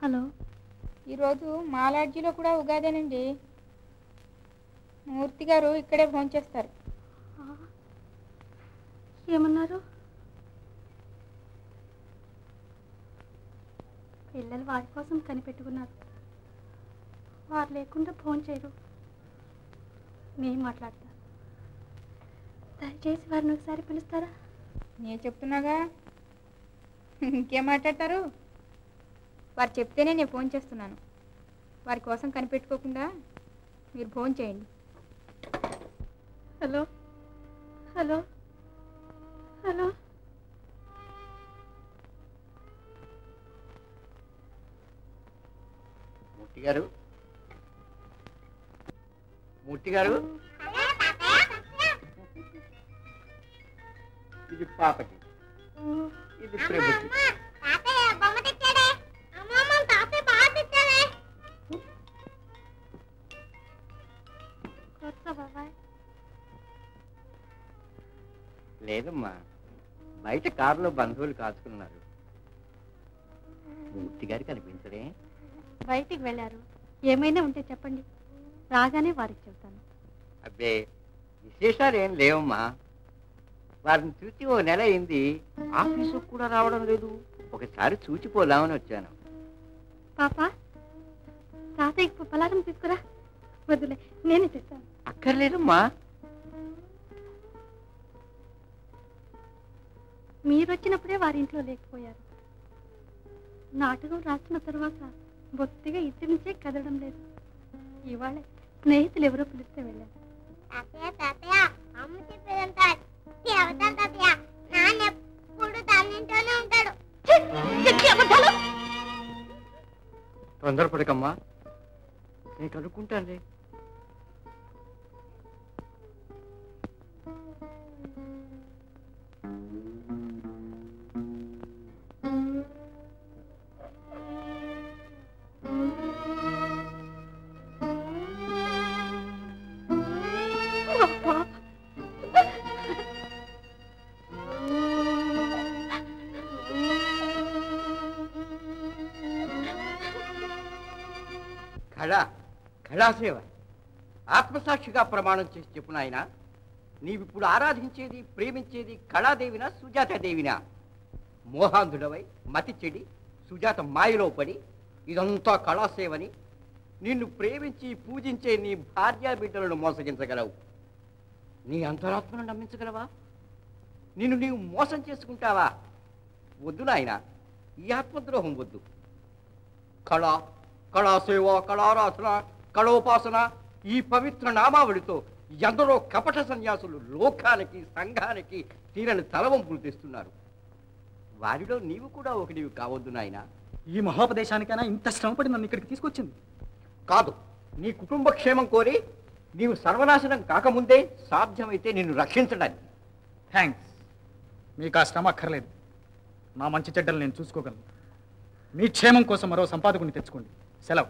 హలో, ఈరోజు మా లాడ్జీలో కూడా ఉగాదేనండి. మూర్తి గారు ఇక్కడే భోంచేస్తారు. ఏమన్నారు? పిల్లలు వారి కోసం కనిపెట్టుకున్నారు. వారు లేకుండా ఫోన్ చేయరు. నేను మాట్లాడతా. దయచేసి వారిని ఒకసారి పిలుస్తారా? నేను చెప్తున్నాగా, ఇంకేం మాట్లాడతారు? వారు చెప్తేనే నేను ఫోన్ చేస్తున్నాను. వారి కోసం కనిపెట్టుకోకుండా మీరు ఫోన్ చేయండి. Hello hello hello. మూర్తి గారు, మూర్తి గారు, ఇది పాపకి, ఇది ప్రభుకి. లేదమ్మా, బయట కారులో బంధువులు కాచుకున్నారు. మూర్తి గారు కనిపించరే? బయటికి వెళ్ళారు. ఏమైనా ఉంటే చెప్పండి, రాగానే వారికి చెప్తాను. అబ్బే, విశేషాలు ఏం లేవమ్మా. వారిని చూసి ఓ నెల అయింది, ఆఫీసుకు కూడా రావడం లేదు. ఒకసారి చూచిపోదామని వచ్చాను. పాప, తాతయ్యకి పలారం తీసుకురా. వద్దులే, నేనే తెస్తాను. అక్కర్లేదమ్మా. మీరొచ్చినప్పుడే వారింట్లో లేకపోయారు. నాటకం రాసిన తర్వాత బొత్తిగా ఇంటి నుంచే కదలడం లేదు. ఇవాళ స్నేహితులు ఎవరో పిలిస్తే వెళ్ళారు. తొందరపడకమ్మా, నేను కనుక్కుంటానులే. కళాసేవ ఆత్మసాక్షిగా ప్రమాణం చేసి చెప్పు నాయన. నీవిప్పుడు ఆరాధించేది, ప్రేమించేది కళాదేవినా సుజాతాదేవినా? మోహాంధుడవై మతి చెడి సుజాత మాయలో పడి ఇదంతా కళాసేవని నిన్ను ప్రేమించి పూజించే నీ భార్యా బిడ్డలను మోసగించగలవు. నీ అంతరాత్మను నమ్మించగలవా? నిన్ను నీవు మోసం చేసుకుంటావా? వద్దు నాయన, ఈ ఆత్మద్రోహం వద్దు. కళాసేవ, కళారాధన, కళోపాసన ఈ పవిత్ర నామావళితో ఎందరో కపట సన్యాసులు లోకానికి, సంఘానికి తీరని తలవంపులు తెస్తున్నారు. వారిలో నీవు కూడా ఒకటివి కావద్దు నాయన. ఈ మహోపదేశానికైనా ఇంత శ్రమపడి నన్ను ఇక్కడికి తీసుకొచ్చింది కాదు, నీ కుటుంబ క్షేమం కోరి నీవు సర్వనాశనం కాకముందే సాధ్యమైతే నిన్ను రక్షించడానికి. థ్యాంక్స్. మీకు ఆ శ్రమ అక్కర్లేదు. నా మంచి చెడ్డలు నేను చూసుకోగలను. మీ క్షేమం కోసం మరో సంపాదకుని తెచ్చుకోండి. సెలవు.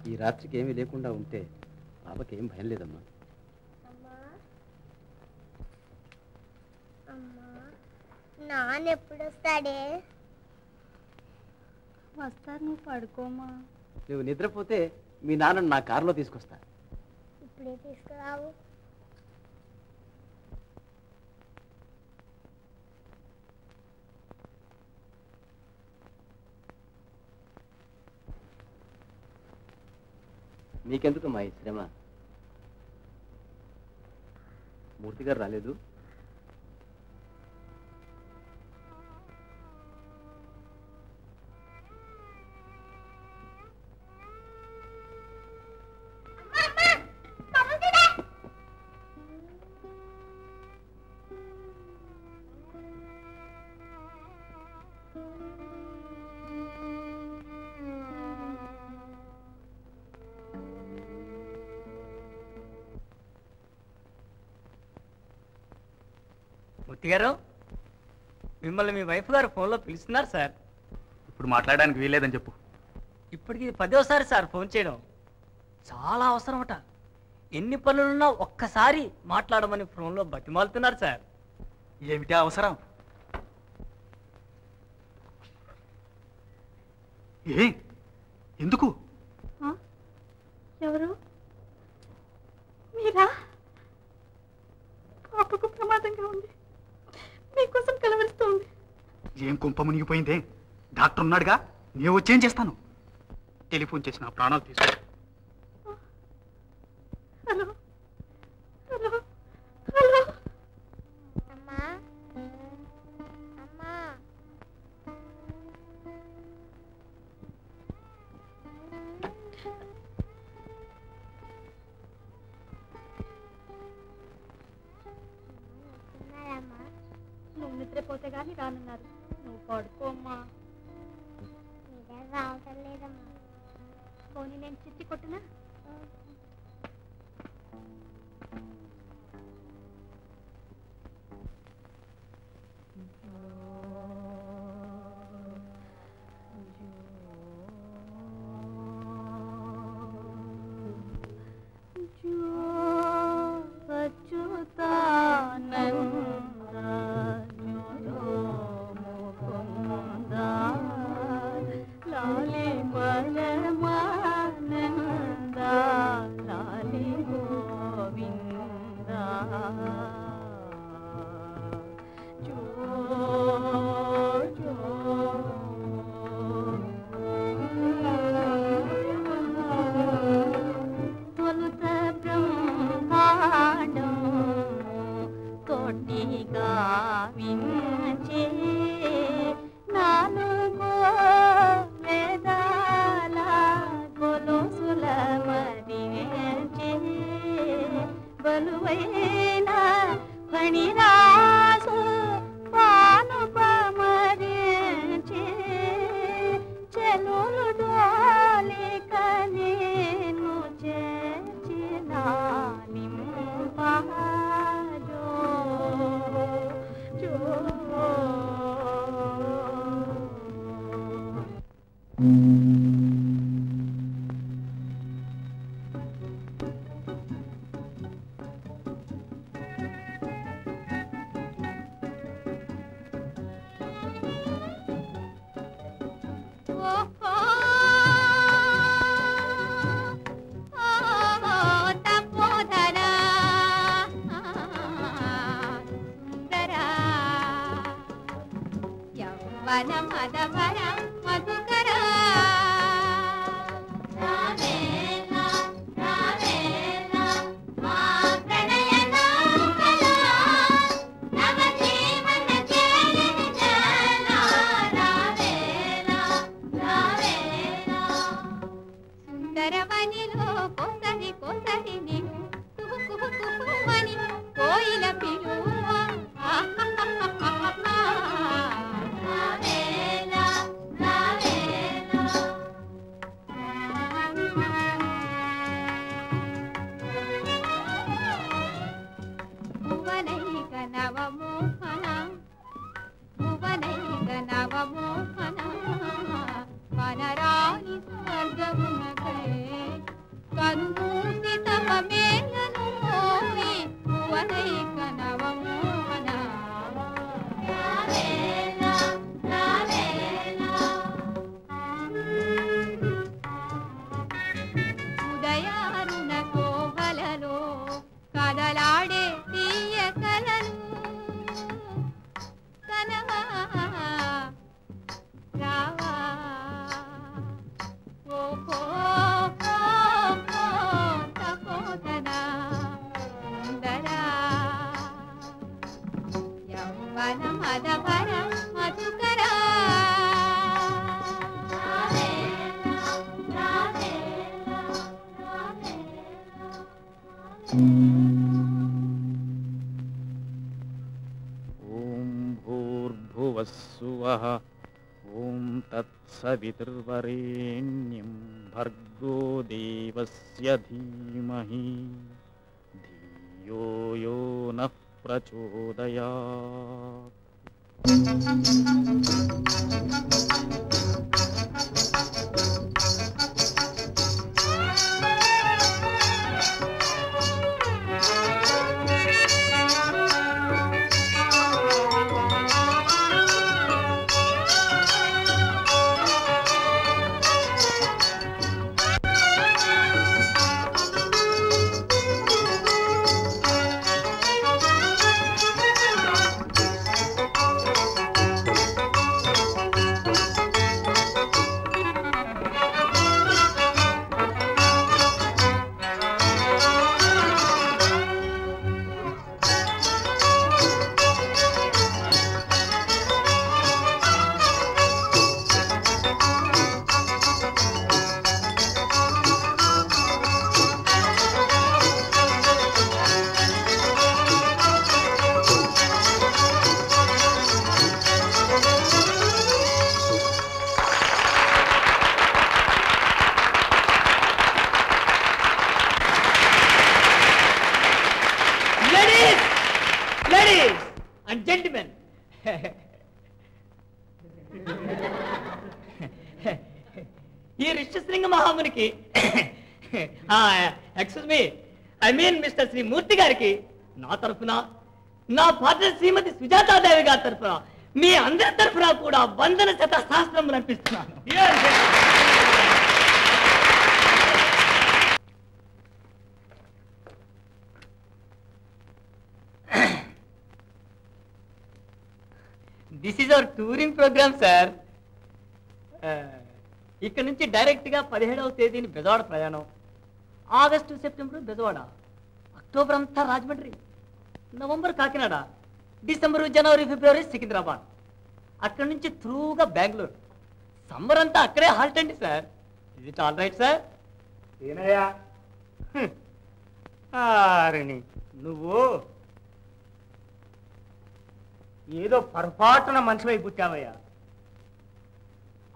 ఈ రాత్రికి ఏమీ లేకుండా ఉంటే బాబాకి ఏం భయం లేదమ్మా. నాన్న ఎప్పుడు వస్తాడే? వస్తారు, నువ్వు పడుకోమా. నువ్వు నిద్రపోతే మీ నాన్న నా కారులో తీసుకొస్తా. ఇప్పుడే తీసుకురావు. నీకెందుకు మా ఈ శ్రమ? మూర్తి గారు రాలేదు? మూర్తి గారు, మిమ్మల్ని మీ వైఫ్ గారు ఫోన్లో పిలుస్తున్నారు సార్. ఇప్పుడు మాట్లాడడానికి వీల్లేదని చెప్పు. ఇప్పటికి 10వ సార్ ఫోన్ చేయడం. చాలా అవసరమట. ఎన్ని పనులున్నా ఒక్కసారి మాట్లాడమని ఫోన్లో బతిమాలుతున్నారు సార్. ఏమిటా అవసరం? ఎందుకు? ఎవరు? మీరా? పాపకు ప్రమాదంగా ఉంది, మీకోసం కలవరిస్తోంది. ఏం కుంప మునిగిపోయిందే? డాక్టర్ ఉన్నాడుగా, నేను వచ్చేం చేస్తాను? టెలిఫోన్ చేసి నా ప్రాణాలు తీసుకో. Hello hello hello. అమ్మా అమ్మా గాని రానున్నారు. నువ్వు పడుకోమ్మా. నిద్ర రావటం లేదమ్మా. పోనీ నేను చిట్టి కొట్టునా? ఓం భూర్భువస్సువః ఓం తత్సవితుర్వరేణ్యం భర్గో దేవస్య ధీమహి ధియో యో నః ప్రచోదయాత్. ఈ ఋష్యశృంగ మహామునికి excuse me I mean mister Shri Murthy గారికి నా తరఫున, నా పార్ట్నర్ శ్రీమతి సుజాతాదేవి గారి తరఫున, మీ అందరి తరఫున కూడా వందన శతశాస్త్రములు అనిపిస్తున్నాను. This is our touring program sir. ఇక్కడ నుంచి డైరెక్ట్ గా 17వ తేదీని బెజవాడ ప్రయాణం, ఆగస్టు సెప్టెంబర్ బెజవాడ, అక్టోబర్ అంతా రాజమండ్రి, నవంబర్ కాకినాడ, డిసెంబర్ జనవరి ఫిబ్రవరి సికింద్రాబాద్, అక్కడి నుంచి త్రూగా బెంగళూరు, సమ్మర్ అంతా అక్కడే హాల్ట్ అండి సార్. ఇది ఆల్ రైట్ సార్? ఏనయ్యా రణి, నువ్వు ఏదో పొరపాటున మంచి వైపు పుట్టావయ్యా.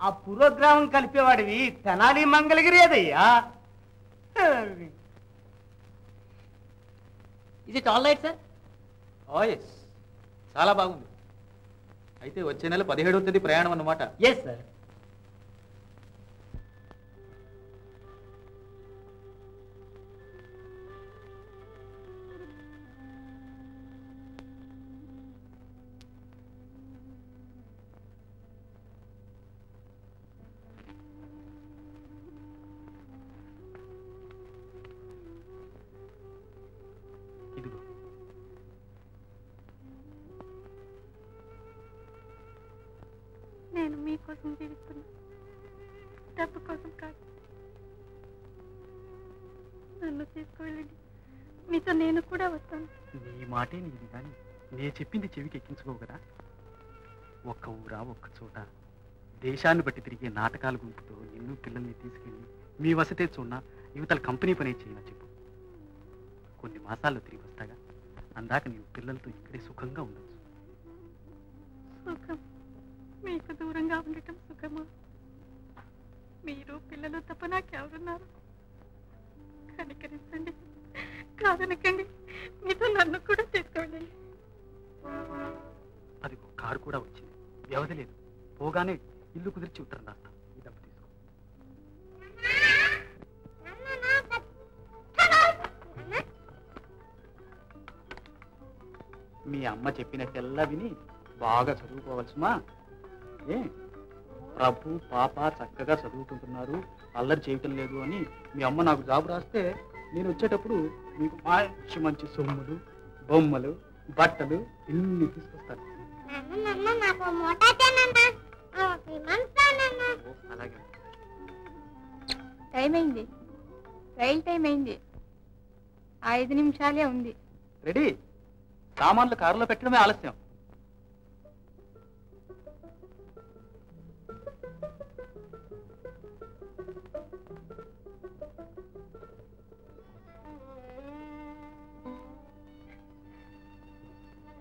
ఆ పురోగ్రామం కలిపేవాడివి తెనాలి మంగళగిరి ఏదయ్యా. ఇది it all right sir? Oh yes, చాలా బాగుంది. అయితే వచ్చే నెల 17వ తేదీ ప్రయాణం అన్నమాట. Yes sir. ఇదిగో నేను మీకోసం జీవిస్తున్నా, డబ్బు కోసం కాదు. నన్ను తీసుకువెళ్ళండి, మీతో నేను కూడా వస్తాను. నీ మాటే నీది, కానీ నేను చెప్పింది చెవికి ఎక్కించుకోవు కదా. ఒక్క ఊరా ఒక్క చోట దేశాన్ని బట్టి తిరిగే నాటకాల గుంపుతో నిన్ను పిల్లల్ని తీసుకెళ్ళి మీ వసతే చూడనా, యువతల కంపెనీ పనే చేయనా చెప్పు. కొన్ని మాసాల్లో తిరిగి వస్తాగా, అందాక నీవు పిల్లలతో ఇక్కడే సుఖంగా ఉండొచ్చు. సుఖం? మీకు దూరంగా ఉండటం సుఖమా? మీరు పిల్లలు తప్ప నాకెవరున్నారు? కనికరించండి, కాదనకండి, మీతో నన్ను కూడా తీసుకెళ్ళండి. అది కారు కూడా వచ్చింది, వ్యవధి లేదు. పోగానే ఇల్లు కుదిర్చి ఉత్తరం రాస్తాం. ఈ డబ్బు తీసుకో. మీ అమ్మ చెప్పినట్టెల్లా విని బాగా చదువుకోవాల్సిమా. ఏ ప్రభు పాప చక్కగా చదువుకుంటున్నారు, అల్లరి చేయటం లేదు అని మీ అమ్మ నాకు జాబు రాస్తే నేను వచ్చేటప్పుడు మీకు మంచి మంచి సొమ్ములు, బొమ్మలు, బట్టలు ఇన్ని తీసుకొస్తాను. అలాగే. టైం అయింది, రైలు టైం అయింది. 5 నిమిషాలే ఉంది. రెడీ? సామాన్లు కారులో పెట్టడమే ఆలస్యం.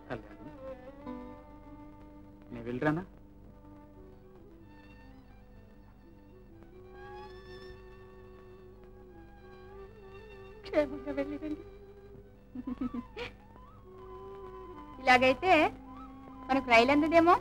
కళ్యాణి, నేను వెళ్ళరానా? క్షేమంగా వెళ్ళిరండి. ఇలాగైతే మనకు రైలు అందదేమో.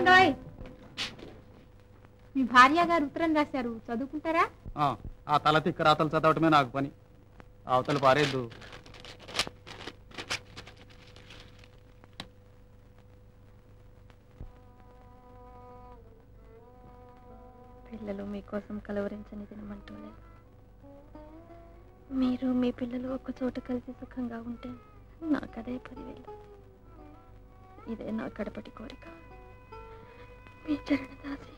ఏమండోయ్ మీ భార్య గారు ఉత్తరం రాశారు, చదువుకుంటారా? ఆ తల తిక్క రాతలు చదవటమే నాకు పని. అవతల పారేద్దు. పిల్లలు మీకోసం కలవరించని తినమంటూ లేదు. మీరు మీ పిల్లలు ఒక చోట కలిసి సుఖంగా ఉంటే నాకదే 10,000. ఇదే నా కడపటి కోరిక. మీ చరణదాసి.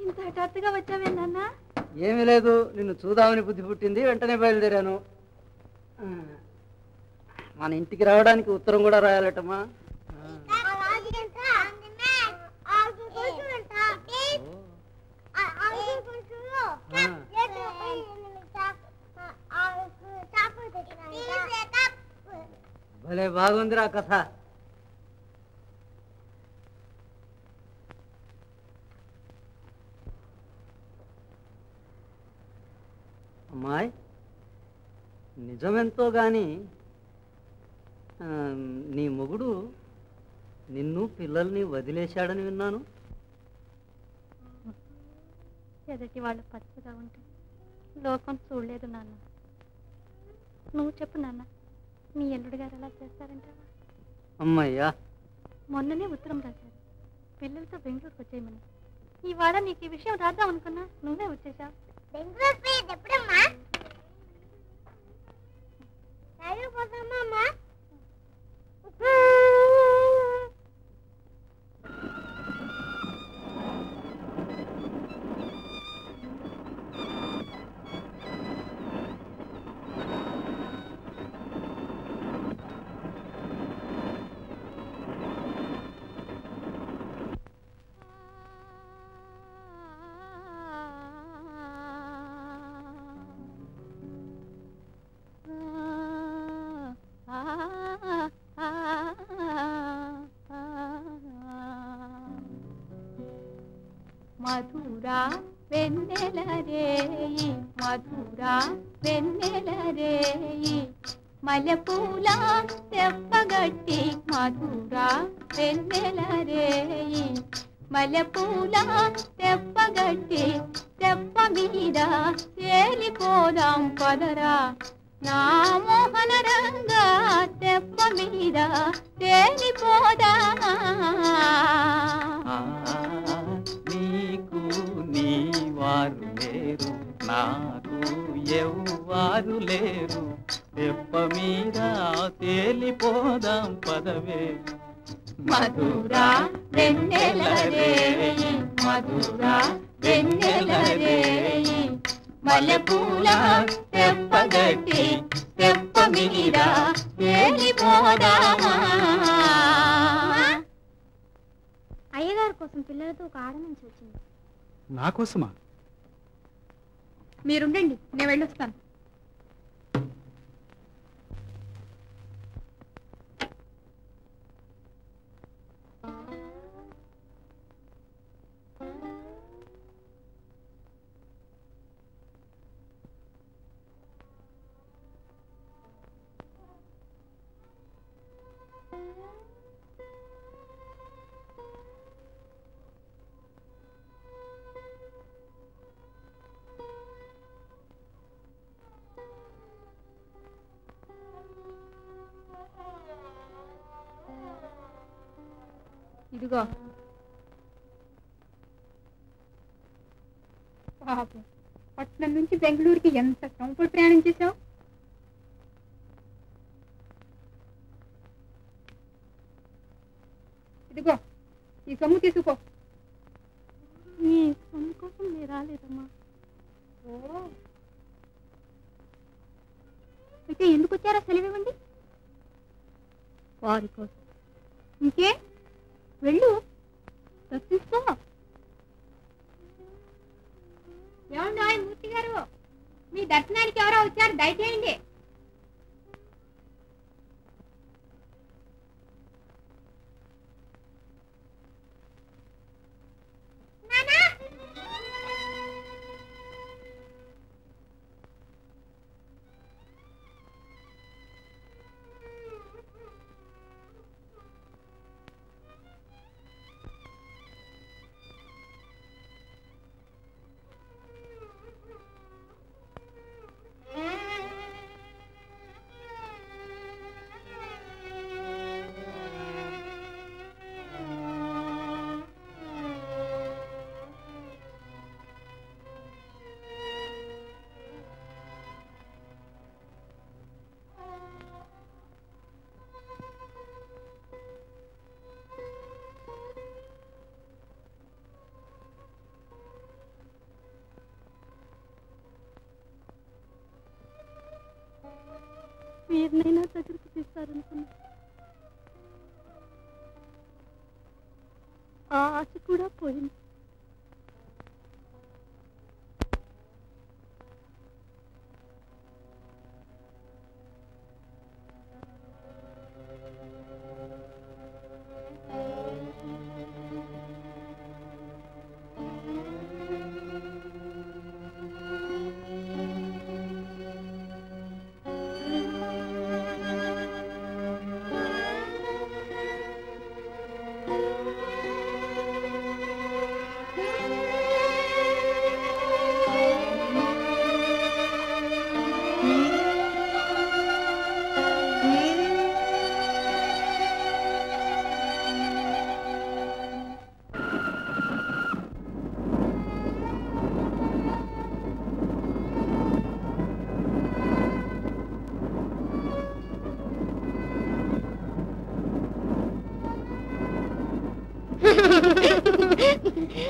ఇంత హఠాత్తుగా వచ్చావే నాన్న? ఏమీ లేదు, నిన్ను చూద్దామని బుద్ధి పుట్టింది, వెంటనే బయలుదేరాను. మన ఇంటికి రావడానికి ఉత్తరం కూడా రాయాలటమ్మా. భలే బాగుందిరా కథ. అమ్మాయి, నిజమెంతో గాని నీ మొగుడు నిన్ను పిల్లల్ని వదిలేశాడని విన్నాను. ఎదటి వాళ్ళు పచ్చగా ఉంటే లోకం చూడలేదు నాన్న. నువ్వు చెప్పు నాన్న, మీ ఎల్లుడు గారు ఎలా చేస్తారంటావా? అమ్మయ్యా, మొన్ననే ఉత్తరం రాశారు, పిల్లలతో బెంగళూరుకి వచ్చేయమని. ఇవాళ నీకు ఈ విషయం రాద్దాం అనుకున్నా, నువ్వే వచ్చేసావు. బెంగళూరు పోయేది ఎప్పుడమ్మా? పోతామా? మధురా వెన్నెల రేయి, మధురా వెన్నెల రేయి, మల్లెపూల తెప్పగట్టి మధురా వెన్నెల రేయి, మల్లెపూల తెప్పగట్టి తెప్ప మీద తేలిపోదాం పదరా నా మోహన రంగా, తెప్ప మీద తేలిపోదా. నీకు నీవారు లేరు, నాకు ఎవ్వారు లేరు, తెప్ప మీద తేలిపోదాం పదవే. మధురా వెన్నెల రేయి, మధురా వెన్నెల రేయి, మల్లెపూల తెప్పగట్టి తెప్ప మీద తేలిపోదా. అయ్యగారి కోసం పిల్లలతో ఒక ఆడ నుంచి వచ్చింది. నా కోసమా? మీరుండండి, నేను వెళ్ళొస్తాను. ఇదిగో పాపం, పట్నం నుంచి బెంగళూరుకి ఎంత శ్రమపడి ప్రయాణం చేశావు. ఇదిగో ఈ సొమ్ము తీసుకో. నీ సొమ్ము కోసం నేను రాలేదమ్మా. అయితే ఎందుకు వచ్చారో సెలవివ్వండి. వారి కోసం. ఇంకే వెళ్ళు. తీసుకో. ఏమండో మూర్తి గారు, మీ దర్శనానికి ఎవరో వచ్చారు, దయచేయండి. వీరినైనా దగ్గరికి తీస్తారనుకున్నా. ఆ ఆశ కూడా పోయింది.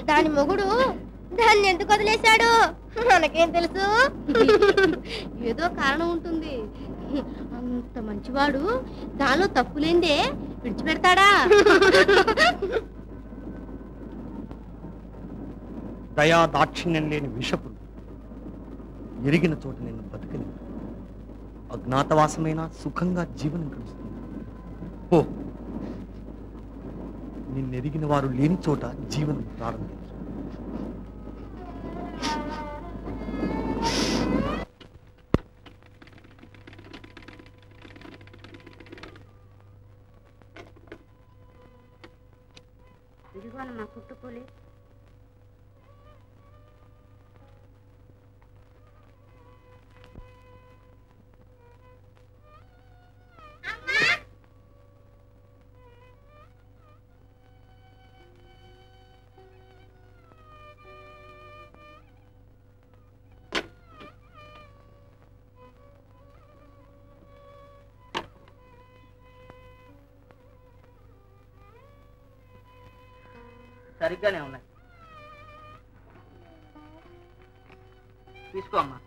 దాని మొగుడు దాన్ని ఎందుకు వదిలేశాడు మనకేం తెలుసు. ఏదో కారణం ఉంటుంది. అంత మంచివాడు దానిలో తప్పులేందే విడిచిపెడతాడా? దయా దాక్షిణ్యం లేని విషపుడు ఎరిగిన చోట నేను బతికని అజ్ఞాతవాసమైన సుఖంగా జీవనం గడుస్తుంది. ఓ నిన్నెరిగిన వారు లేని చోట జీవనం ప్రారంభించు. ఇదిగోనమ్మా పుట్టుకోలే. సరిగ్గానే ఉన్నాయి. తీసుకో అమ్మా.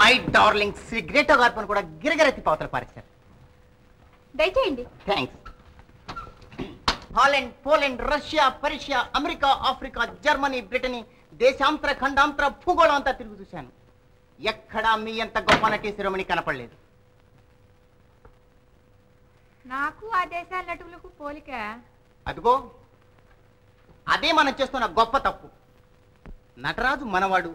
మై డార్లింగ్ సిగరెట్ గార్పను కూడా గిరగిరెత్తి పవతల పారేశారు. దయచేయండి. Thanks. Holland, Poland, Russia, Persia, America, Africa, Germany, Britain, దేశాంతర ఖండాంతర భూగోళం అంతా తిరిగి చూశాను. ఎక్కడా మీ అంత గొప్ప నటి శిరోమణి కనపడలేదు. నాకు ఆ దేశాల నటులకు పోలిక. అదిగో అదే మనం చేస్తున్న గొప్ప తప్పు. నటరాజు మనవాడు.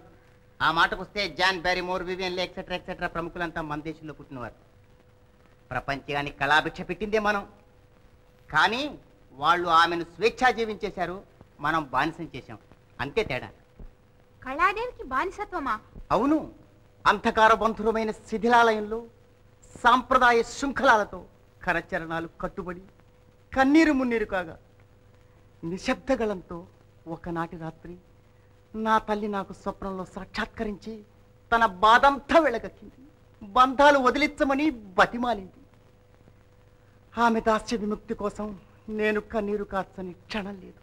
ఆ మాటకొస్తే జాన్ బ్యారిమోర్, వివియన్ లే ఎక్సెట్రా ఎక్సెట్రా ప్రముఖులంతా మన దేశంలో పుట్టినవారు. ప్రపంచానికి కళాభిక్ష పెట్టిందే మనం. కానీ వాళ్ళు ఆమెను స్వేచ్ఛా జీవించేశారు, మనం బానిసం చేశాం. అంతే తేడా. కళాదేవికి బానిసత్వమా? అవును. అంధకార బంధురమైన శిథిలాలయంలో సాంప్రదాయ శృంఖలాలతో కరచరణాలు కట్టుబడి కన్నీరు మున్నీరు కాగా నిశ్శబ్దగళంతో ఒకనాటి రాత్రి నా తల్లి నాకు స్వప్నంలో సాక్షాత్కరించి తన బాధంతా వెళగక్కింది. బంధాలు వదిలించమని బతిమాలింది. ఆమె దాస్య విముక్తి కోసం నేను కన్నీరు కార్చని క్షణం లేదు.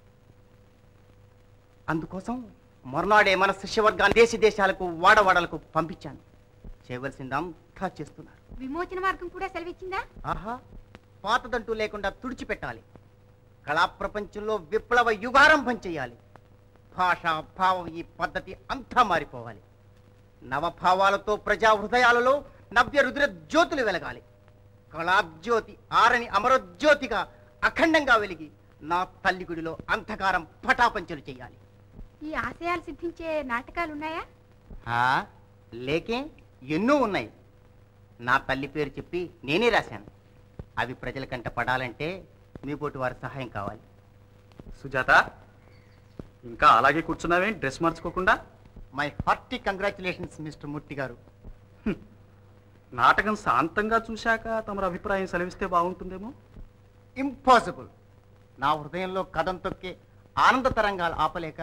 అందుకోసం మరునాడే మన శిష్యవర్గాన్ని దేశ దేశాలకు వాడవాడలకు పంపించాను. చేయవలసిందంతా చేస్తున్నారు. విమోచన మార్గం కూడా సెలవిచ్చిందా? ఆహా, పాతదంటూ లేకుండా తుడిచిపెట్టాలి. కళా ప్రపంచంలో విప్లవ యుగారంభం చేయాలి. భాషా భావం ఈ పద్ధతి అంతా మారిపోవాలి. నవభావాలతో ప్రజా హృదయాలలో నవ్య రుద్ర జ్యోతులు వెలగాలి. కళాజ్యోతి ఆరని అమరజ్యోతిగా అఖండంగా వెలిగి నా తల్లి గుడిలో అంధకారం పటాపంచలు చేయాలి. ఈ ఆశయాలు సిద్ధించే నాటకాలు ఉన్నాయా? లేకే, ఎన్నో ఉన్నాయి. నా తల్లి పేరు చెప్పి నేనే రాశాను. అవి ప్రజల కంట పడాలంటే మీ పోటీ వారి సహాయం కావాలి. సుజాత, ఇంకా అలాగే కూర్చున్నావే డ్రెస్ మార్చుకోకుండా? My hearty congratulations mister Murthy గారు. నాటకం శాంతంగా చూశాక తమరు అభిప్రాయం సెలవిస్తే బాగుంటుందేమో. ఇంపాసిబుల్. నా హృదయంలో కథం తొక్కే ఆనంద తరంగాలు ఆపలేక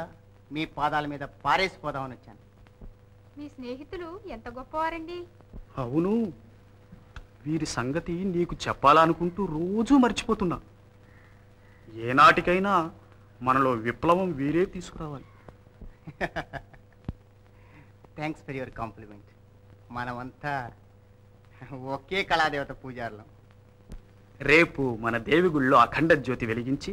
మీ పాదాల మీద పారేసిపోదామని వచ్చాను. మీ స్నేహితులు ఎంత గొప్పవారండి. అవును, వీరి సంగతి నీకు చెప్పాలనుకుంటూ రోజూ మర్చిపోతున్నా. ఏనాటికైనా మనలో విప్లవం వీరే తీసుకురావాలి. Thanks for your compliment. మనమంతా ఒకే కళాదేవత పూజారులం. రేపు మన దేవి గుళ్ళో అఖండ జ్యోతి వెలిగించి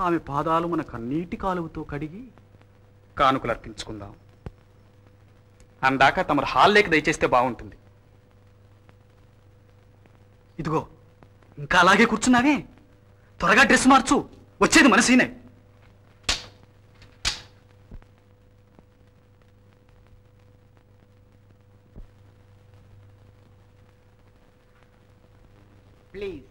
ఆమె పాదాలు మన కన్నీటి కాలువతో కడిగి కానుకలు అర్పించుకుందాం. అందాక తమరు హాల్లోకి దయచేస్తే బాగుంటుంది. ఇదిగో, ఇంకా అలాగే కూర్చున్నావే, త్వరగా డ్రెస్ మార్చు, వచ్చేది మన సీనే. ప్లీజ్.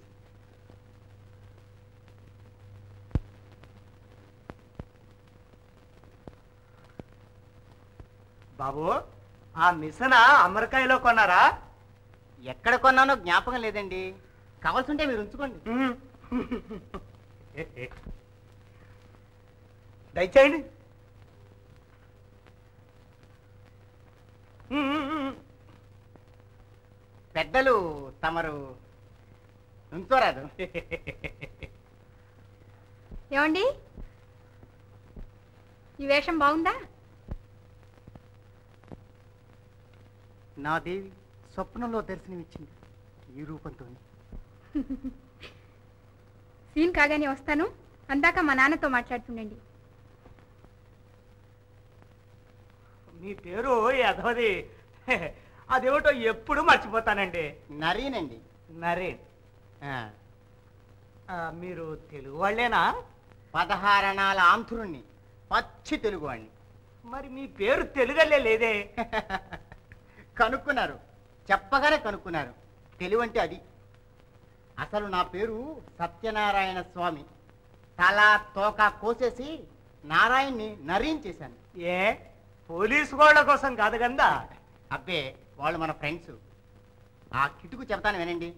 బాబు, ఆ మిషన్ అమెరికాలో కొన్నారా? ఎక్కడ కొన్నానో జ్ఞాపకం లేదండి. కావాల్సింటే మీరు ఉంచుకోండి. దయచేయండి. పెద్దలు తమరు ఉంచోరాదు. ఏమండి, ఈ వేషం బాగుందా? నా దేవి స్వప్నంలో దర్శనమిచ్చింది ఈ రూపంతో. సీన్ కాగానే వస్తాను. అందాక మా నాన్నతో మాట్లాడుతుండండి. మీ పేరు యధవది, అదేమిటో ఎప్పుడు మర్చిపోతానండి. నరీనండి. నరేన్. మీరు తెలుగు వాళ్ళేనా? 16 అణాల ఆంధ్రుణ్ణి, పచ్చి తెలుగు వాణ్ణి. మరి మీ పేరు తెలుగల్లే లేదే? కనుక్కున్నారు, చెప్పగానే కనుక్కున్నారు. తెలుగు అంటే అది. అసలు నా పేరు సత్యనారాయణ స్వామి. తల తోక కోసేసి నారాయణ్ణి నరించేశాను. ఏ పోలీసు వాళ్ళ కోసం కాదు కదా? అబ్బే, వాళ్ళు మన ఫ్రెండ్స్. ఆ కిటుకు చెప్తాను వినండి.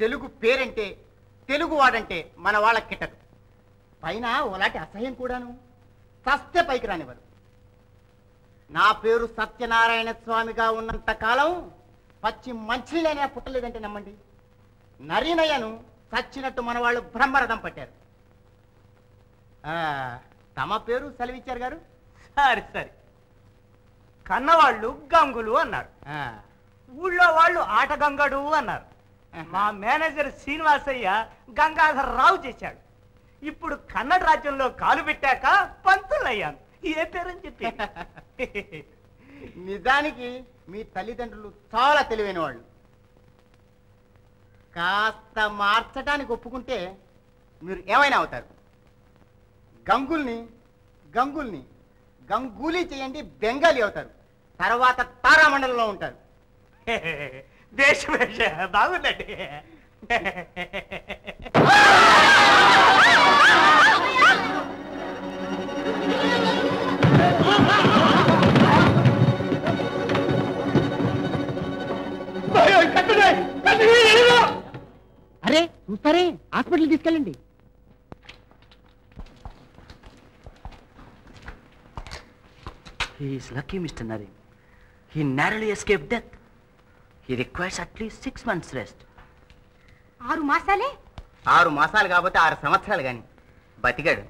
తెలుగు పేరంటే, తెలుగు వాడంటే మన వాళ్ళ కిట్టదు. పైన ఓలాంటి అసహ్యం కూడాను. చస్తే పైకి రానివ్వరు. నా పేరు సత్యనారాయణ స్వామిగా ఉన్నంత కాలం పచ్చి మంచినీళ్ళైనా పుట్టలేదంటే నమ్మండి. నరీనయ్యను చచ్చినట్టు మన వాళ్ళు బ్రహ్మరథం పట్టారు. తమ పేరు సెలవిచ్చారు గారు. సరే సరే, కన్నవాళ్ళు గంగులు అన్నారు, ఊళ్ళో వాళ్ళు ఆట గంగడు అన్నారు. మా మేనేజర్ శ్రీనివాసయ్య గంగాధర రావు చేశాడు. ఇప్పుడు కన్నడ రాజ్యంలో కాలు పెట్టాక పంతులయ్యాను. ఏ పేరని చెప్పి నిజానికి మీ తల్లిదండ్రులు చాలా తెలివైన వాళ్ళు. కాస్త మార్చడానికి ఒప్పుకుంటే మీరు ఏమైనా అవుతారు. గంగుల్ని గంగూలీ చేయండి, బెంగాలీ అవుతారు. తర్వాత తారామండలంలో ఉంటారు. దేశ బాగుందండి. అరే చూస్తారే, హాస్పిటల్ తీసుకెళ్ళండి. He is lucky, Mr. Nareem. He narrowly escaped death. He requires at least 6 months rest. 6 మాసాలే? 6 మాసాలు కాకపోతే 6 సంవత్సరాలు కానీ బతికాడు.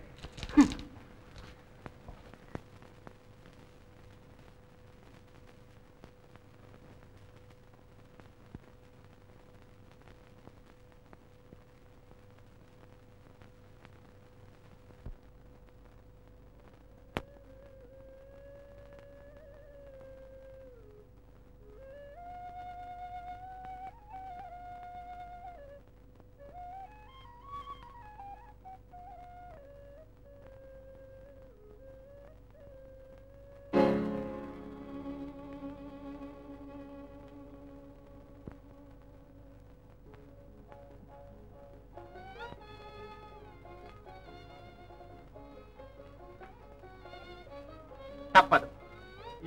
తప్పదు,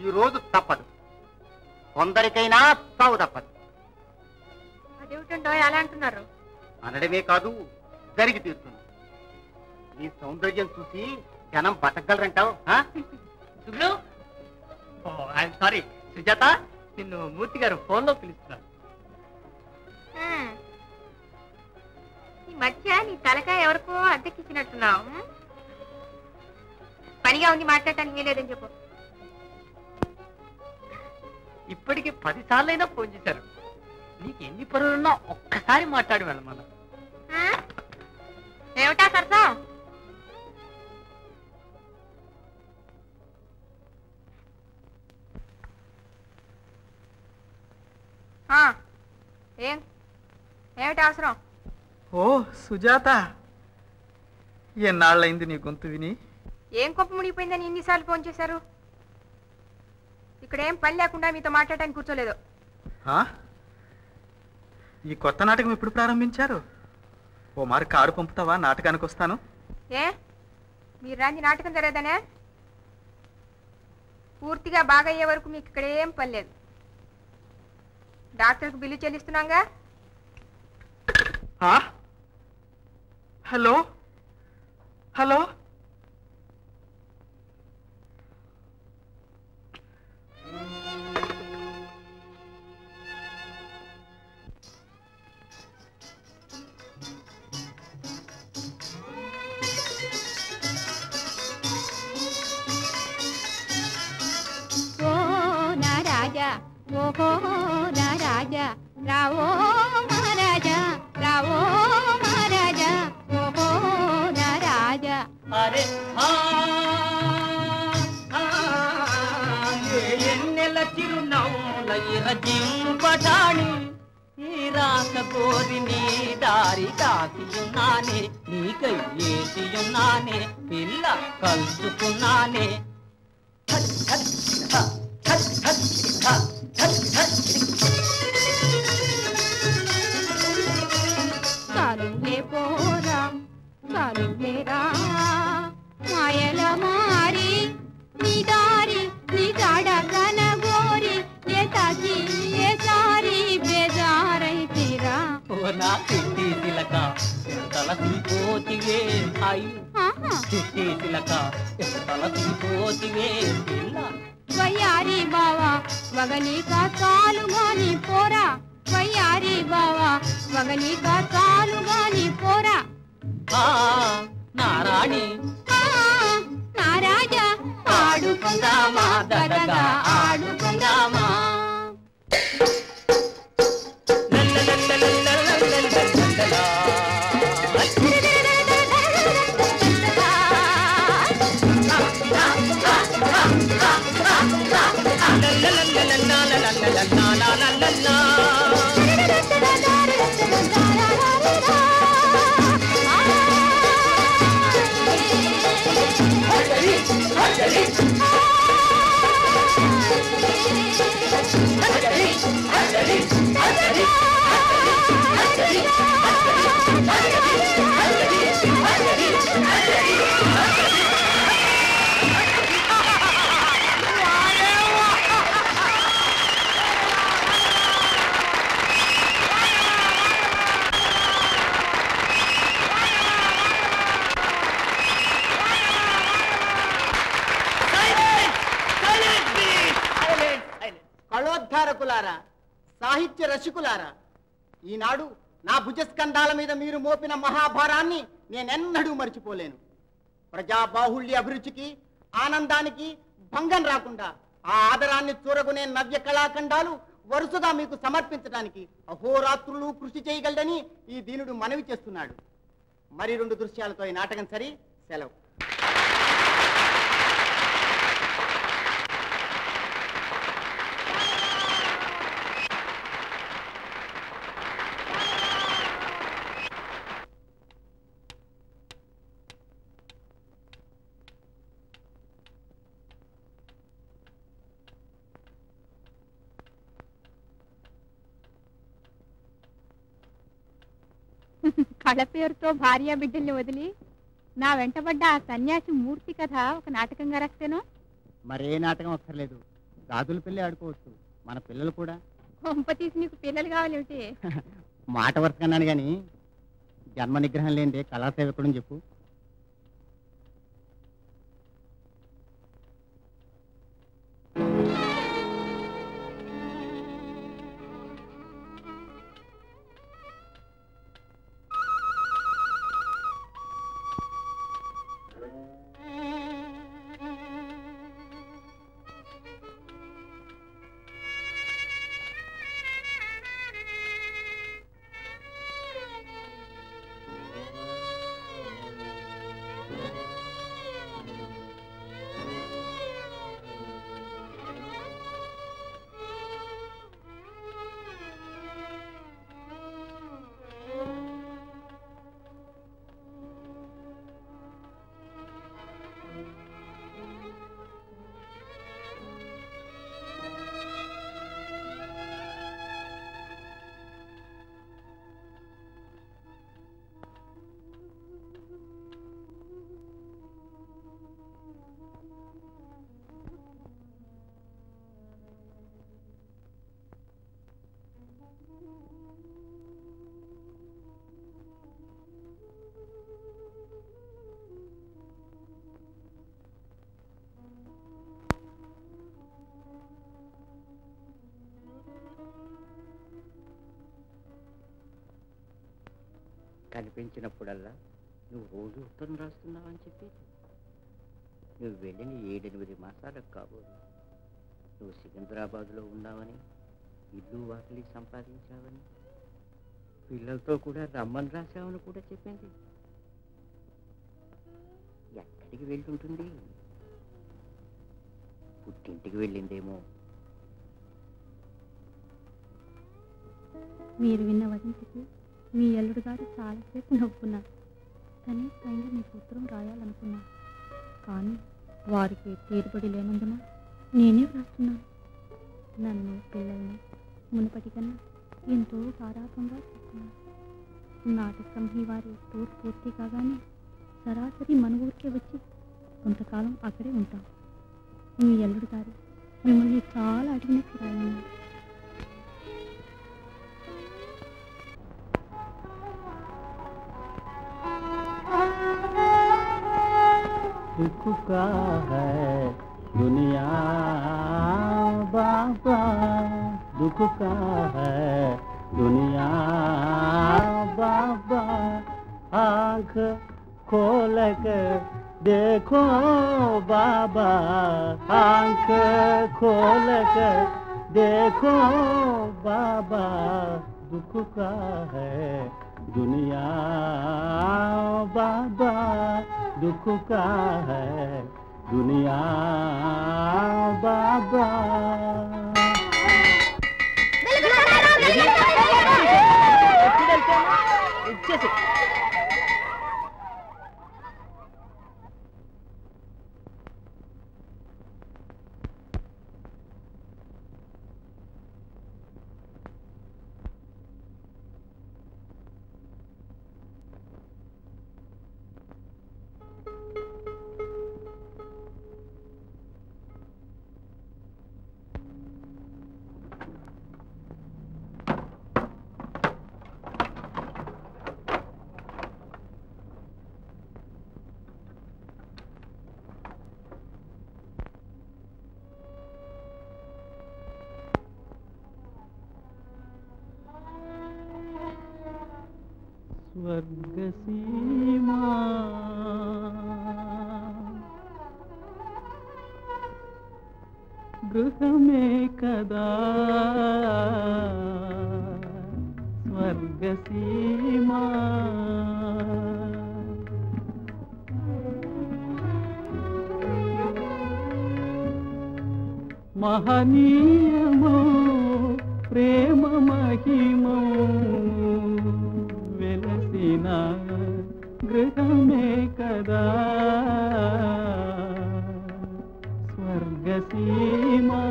ఈ రోజు తప్పదు. కొందరికైనా తావు తప్పదు. అదేమిటండో అలా అంటున్నారు? అనడమే కాదు, జరిగి తీరుతుంది. నీ సౌందర్యం చూసి జనం బతకగలరంటావు? సారీ సుజాత, నిన్ను మూర్తి గారు ఫోన్ లో పిలుస్తున్నారు. ఈ మధ్య నీ తలకాయ ఎవరికో అద్దెకిచ్చినట్టున్నావు. పనిగా ఉంది, మాట్లాడటానికి వీలేదని చెప్పు. ఇప్పటికి 10 సార్లైనా ఫోన్ చేశారు. నీకు ఎన్ని పనులున్నా ఒక్కసారి మాట్లాడి వెళ్ళమన్నా. ఏమిటా సరసా? ఏమిటి అవసరం? ఓ సుజాత, ఎన్నాళ్ళైంది నీ గొంతు విని? ఏం కొప్ప మునిగిపోయిందని ఇన్నిసార్లు ఫోన్ చేశారు? ఇక్కడ ఏం పని లేకుండా మీతో మాట్లాడటానికి కూర్చోలేదు. ఈ కొత్త నాటకం ఎప్పుడు ప్రారంభించారు? ఓ మారు కారు పంపుతావా, నాటకానికి వస్తాను. ఏ మీరు రాంది నాటకం జరగదనే? పూర్తిగా బాగయ్యే వరకు మీకు ఇక్కడ ఏం పని లేదు. డాక్టర్కి బిల్లు చెల్లిస్తున్నాగా. హలో హలో, ఓహో నా రాజా రావో మహారాజా, రావో మహారాజా, ఓహో నా రాజా. అరే ఎన్నెల చిరునవ్వుల ఇరజింపటాని, ఈ రాత కోరి నీ దారి కాసియున్నానే, నీకై ఏసియున్నానే, పిల్ల కలుసుకున్నానే. చాలులే పోరా, చాలులేరా, మాయల మారి నీ దారి నీ జాడ కనగోరి, ఏ తాకి ఏ సారి బేజారైతిరా. ఓ నా చిట్టి తిలక తలసిపోతివే, అయ్యో చిట్టి తిలక తలసిపోతివే పిల్ల. వయ్యారి బావా వగనీక చాలుగాని పోరా, వయ్యారి బావా వగనీక చాలుగాని పోరా. నారాణి నా రాజా ఆడుకుందామా ముద్దగా ఆడుకుందామా కళోద్ధారకులారా, సాహిత్య రసికులారా, ఈనాడు నా భుజస్కంధాల మీద మీరు మోపిన మహాభారాన్ని నేనెన్నడూ మర్చిపోలేను. ప్రజాబాహుళ్య అభిరుచికి, ఆనందానికి భంగం రాకుండా ఆ ఆదరాన్ని చూరగునే నవ్య కళాఖండాలు వరుసగా మీకు సమర్పించడానికి అహోరాత్రులు కృషి చేయగలడని ఈ దీనుడు మనవి చేస్తున్నాడు. మరి 2 దృశ్యాలతో ఈ నాటకం సరి. సెలవు. కళ పేరుతో భార్య బిడ్డల్ని వదిలి నా వెంటబడ్డ ఆ సన్యాసి మూర్తి కథ ఒక నాటకంగా రాస్తేనో. మరే నాటకం అక్కర్లేదు, గాజుల పెళ్లి ఆడుకోవచ్చు. మన పిల్లలు కూడా. కొంప తీసి నీకు పిల్లలు కావాలేమిటి? మాట వరుస అన్నాను గాని జన్మ నిగ్రహం లేనిదే కళాసేవకుడని చెప్పు. కనిపించినప్పుడల్లా నువ్వు రోజు ఉత్తరం రాస్తున్నావని చెప్పి నువ్వు వెళ్ళిన 7-8 మాసాలకు కాబోదు. నువ్వు సికింద్రాబాద్లో ఉన్నావని, ఇల్లు వాకిలి సంపాదించావని, పిల్లలతో కూడా రమ్మని రాశావని కూడా చెప్పింది. ఎక్కడికి వెళ్ళుంటుంది? పుట్టింటికి వెళ్ళిందేమో. మీరు విన్న వదంతికి మీ అల్లుడు గారు చాలాసేపు నవ్వుకున్నారు. కానీ పైన మీకు ఉత్తరం రాయాలనుకున్నాను, కానీ వారికి తీరుబడి లేనందున నేనే వ్రాస్తున్నాను. నన్ను పిల్లల్ని మునుపటి కన్నా ఎంతో గారాభంగా చూస్తున్నాను. నాటక కంపెనీ వారి టూర్ పూర్తి కాగానే సరాసరి మన ఊరికే వచ్చి కొంతకాలం అక్కడే ఉంటాం. మీ అల్లుడు గారు మిమ్మల్ని చాలా అడిగినట్టు రాయన్నారు. दुख का है दुनिया बाबा, दुख का है दुनिया बाबा, आँख खोल कर देखो बाबा, आंख खोल कर देखो बाबा, दुख का है दुनिया बाबा, दुख का है दुनिया बाबा। स्वर्ग सीमा गृह में कदा, स्वर्ग सीमा महनीयमो प्रेम महिमो వెలసిన గృహమే కదా స్వర్గసీమా।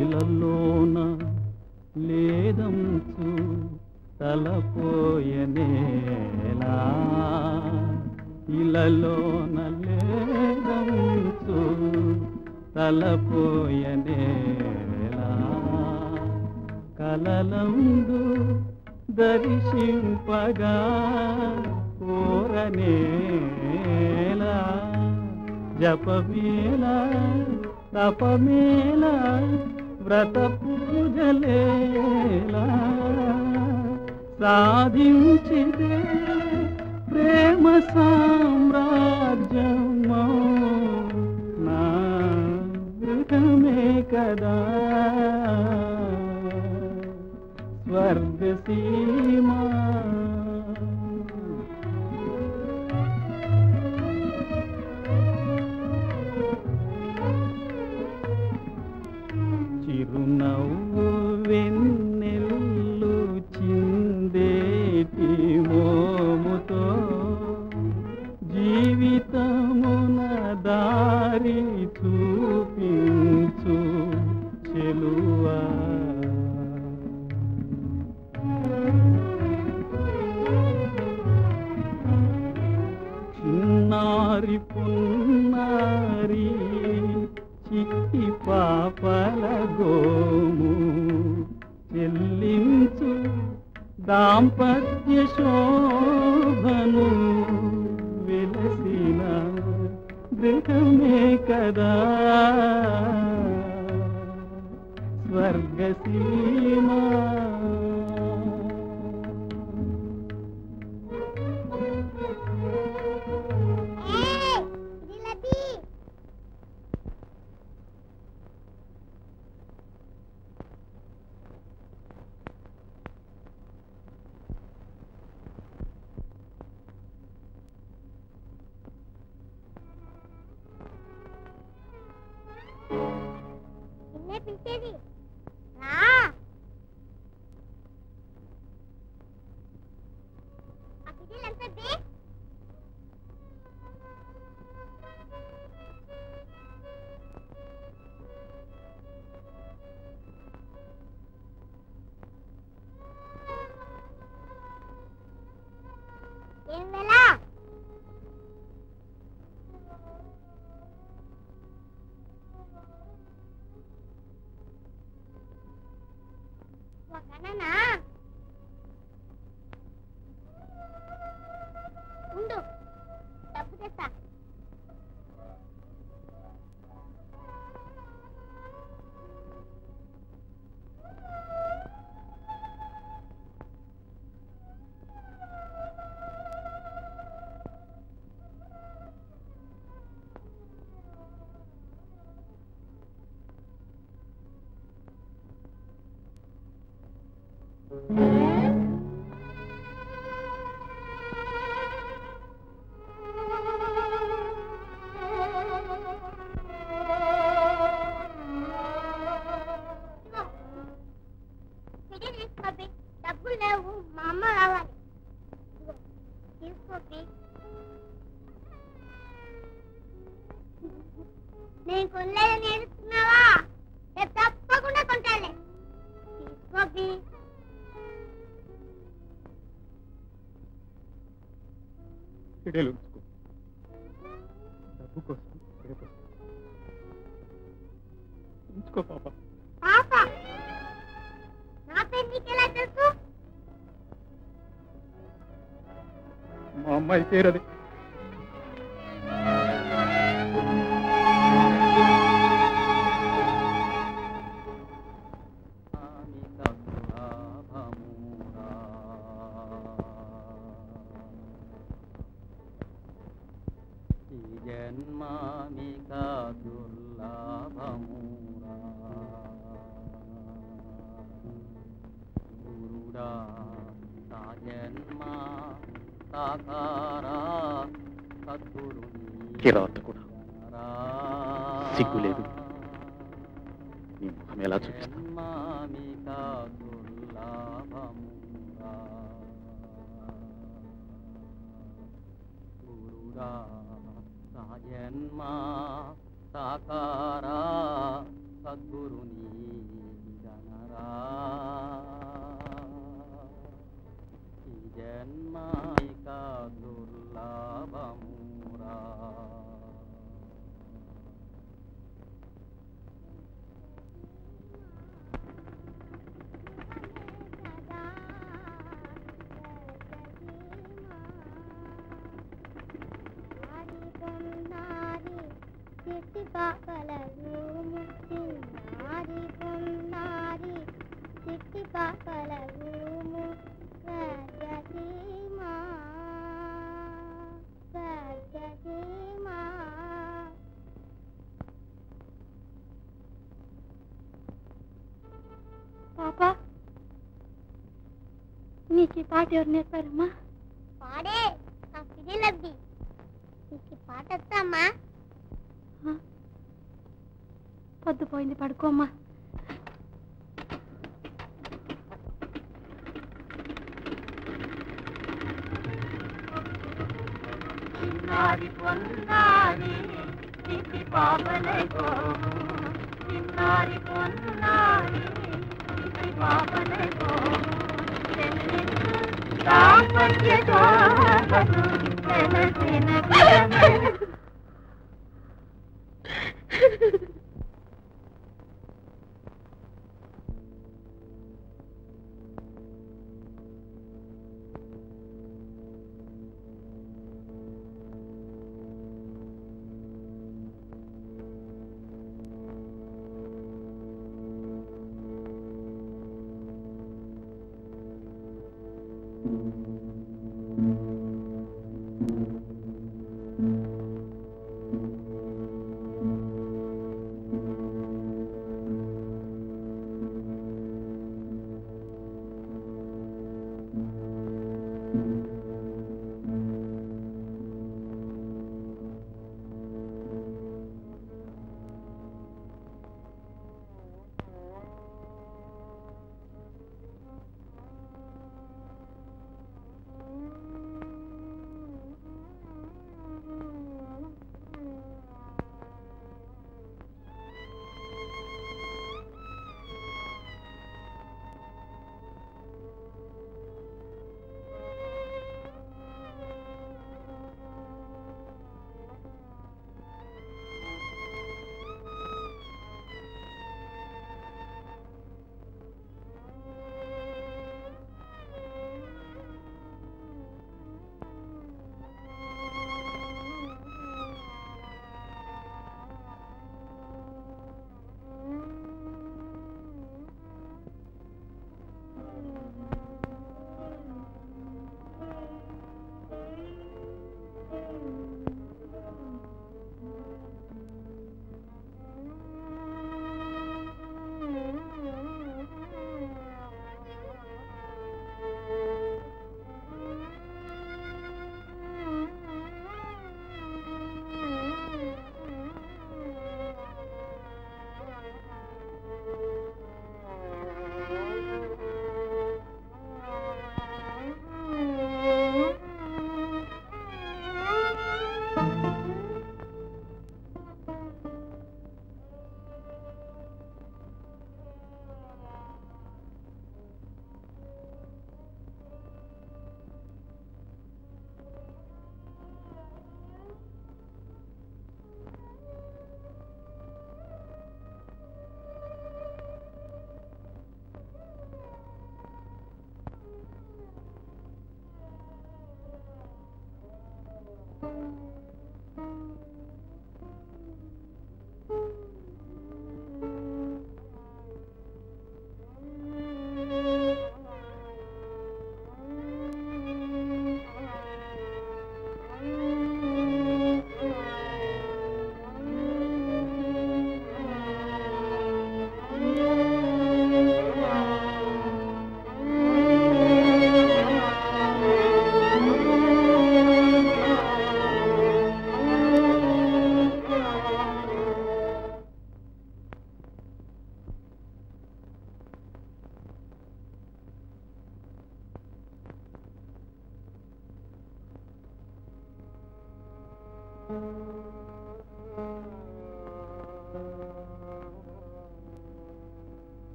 ఇలలోన లేదంచు తలపోయనేలా, ఇలలోన లేదంచు తలపోయనేలా, కలలందు దర్శింపగా కోరనేలా, జపమేళ తపమేళ వ్రత పూజలేలా, సాధించితే ప్రేమ సామ్రాజ్యమో నా గృహమే కదా స్వర్గసీమా। చిరునవ్వు వెన్నెల్లు చిందేటి మోముతో జీవితమున దారి చూపించు చెలువా, చిన్నారి పున్నారి చిట్టి పాపల గోము చెల్లించు దాంపత్య శోభను వెలసిన గృహమే కదా స్వర్గసీమా। పిలిచేది రా, నేను కొనలేదని ఏడుస్తున్నావా? తప్పకుండా కొంటాలే. తీసుకోబి. ఇడేలు ఉంచుకో. డబ్బు కోసం ఉంచుకో పాప. పాప నా పేరు నీకెలా తెలుసు? మా అమ్మాయి పేరు అది. జన్మామికా దుర్లభమురా గురుడా తా జన్మా సాకారా సద్గురు కిరాత కూడా సిగ్గు లేదు. నీ ముఖం ఎలా చూపిస్తా? జన్మామికా దుర్లభమురా గురుడా జన్మా సాకారా సద్గురుని గణరా ఈ జన్మాయిక దుర్లభమురా చిట్టి పాపలను ముట్టినారి పొన్నారి చిట్టి పాపలను సర్గసీమా సర్గసీమా. పాప నీకు ఈ పాట ఎవరు నేర్పారమ్మా? పాడే నా పిల్లలబ్బి. నీకు పాట వస్తామ్మా? పొద్దుపోయింది, పడుకోమ్మా. చిన్నారి పొన్నారి చిట్టి పాపలైకో చిన్నారి పొన్నారి చిట్టి పాపలైకో దాంపత్యతో తెలిసిన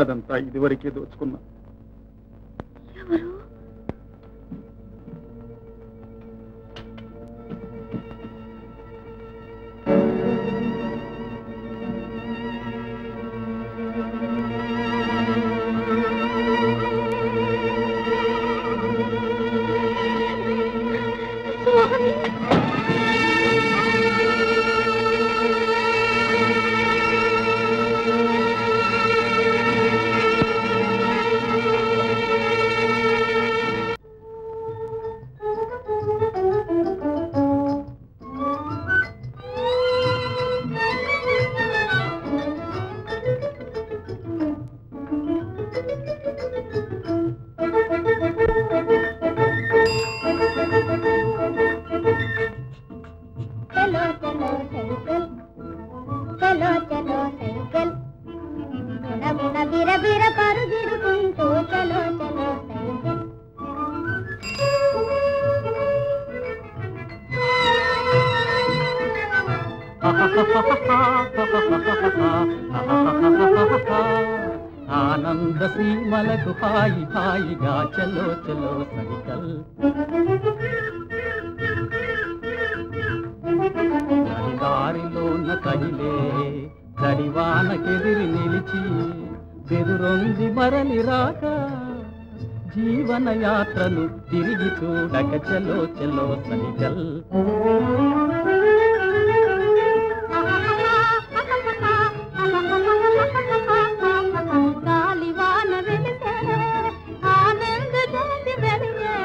ఉన్నదంతా ఇదివరకే దోచుకున్నా. ఎవరు? ఆనంద సీమలకు హాయి హాయిగా చలో చలో సైకల్. దారిలోన కదిలే కడివానకెదిరి నిలిచి బెదురొంది మరలి రాక జీవన యాత్రను తిరిగి చూడక చలో చలో సైకల్. గాలివాన వెలిగే ఆనంద జ్యోతి వెలిగే,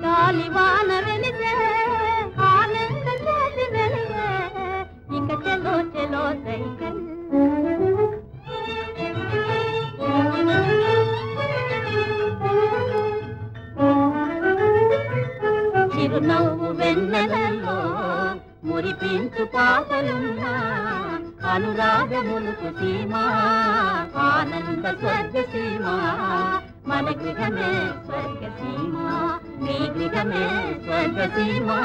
గాలివాన వెలిగే ఆనంద జ్యోతి వెలిగే, ఇక చలో చలో సైకిల్. చిరునవ్వు వెన్నెలలో మురిపించు పాపలున్నా అనురాగములకు సీమా ఆనంద స్వర్గ సీమా, మన గృహమే స్వర్గ సీమా, నీ గృహమే స్వర్గ సీమా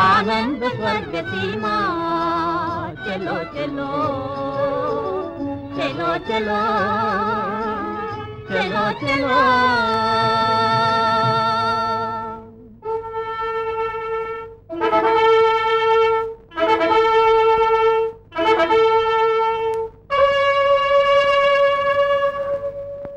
ఆనంద స్వర్గ సీమా. చలో చలో చలో చలో చలో చలో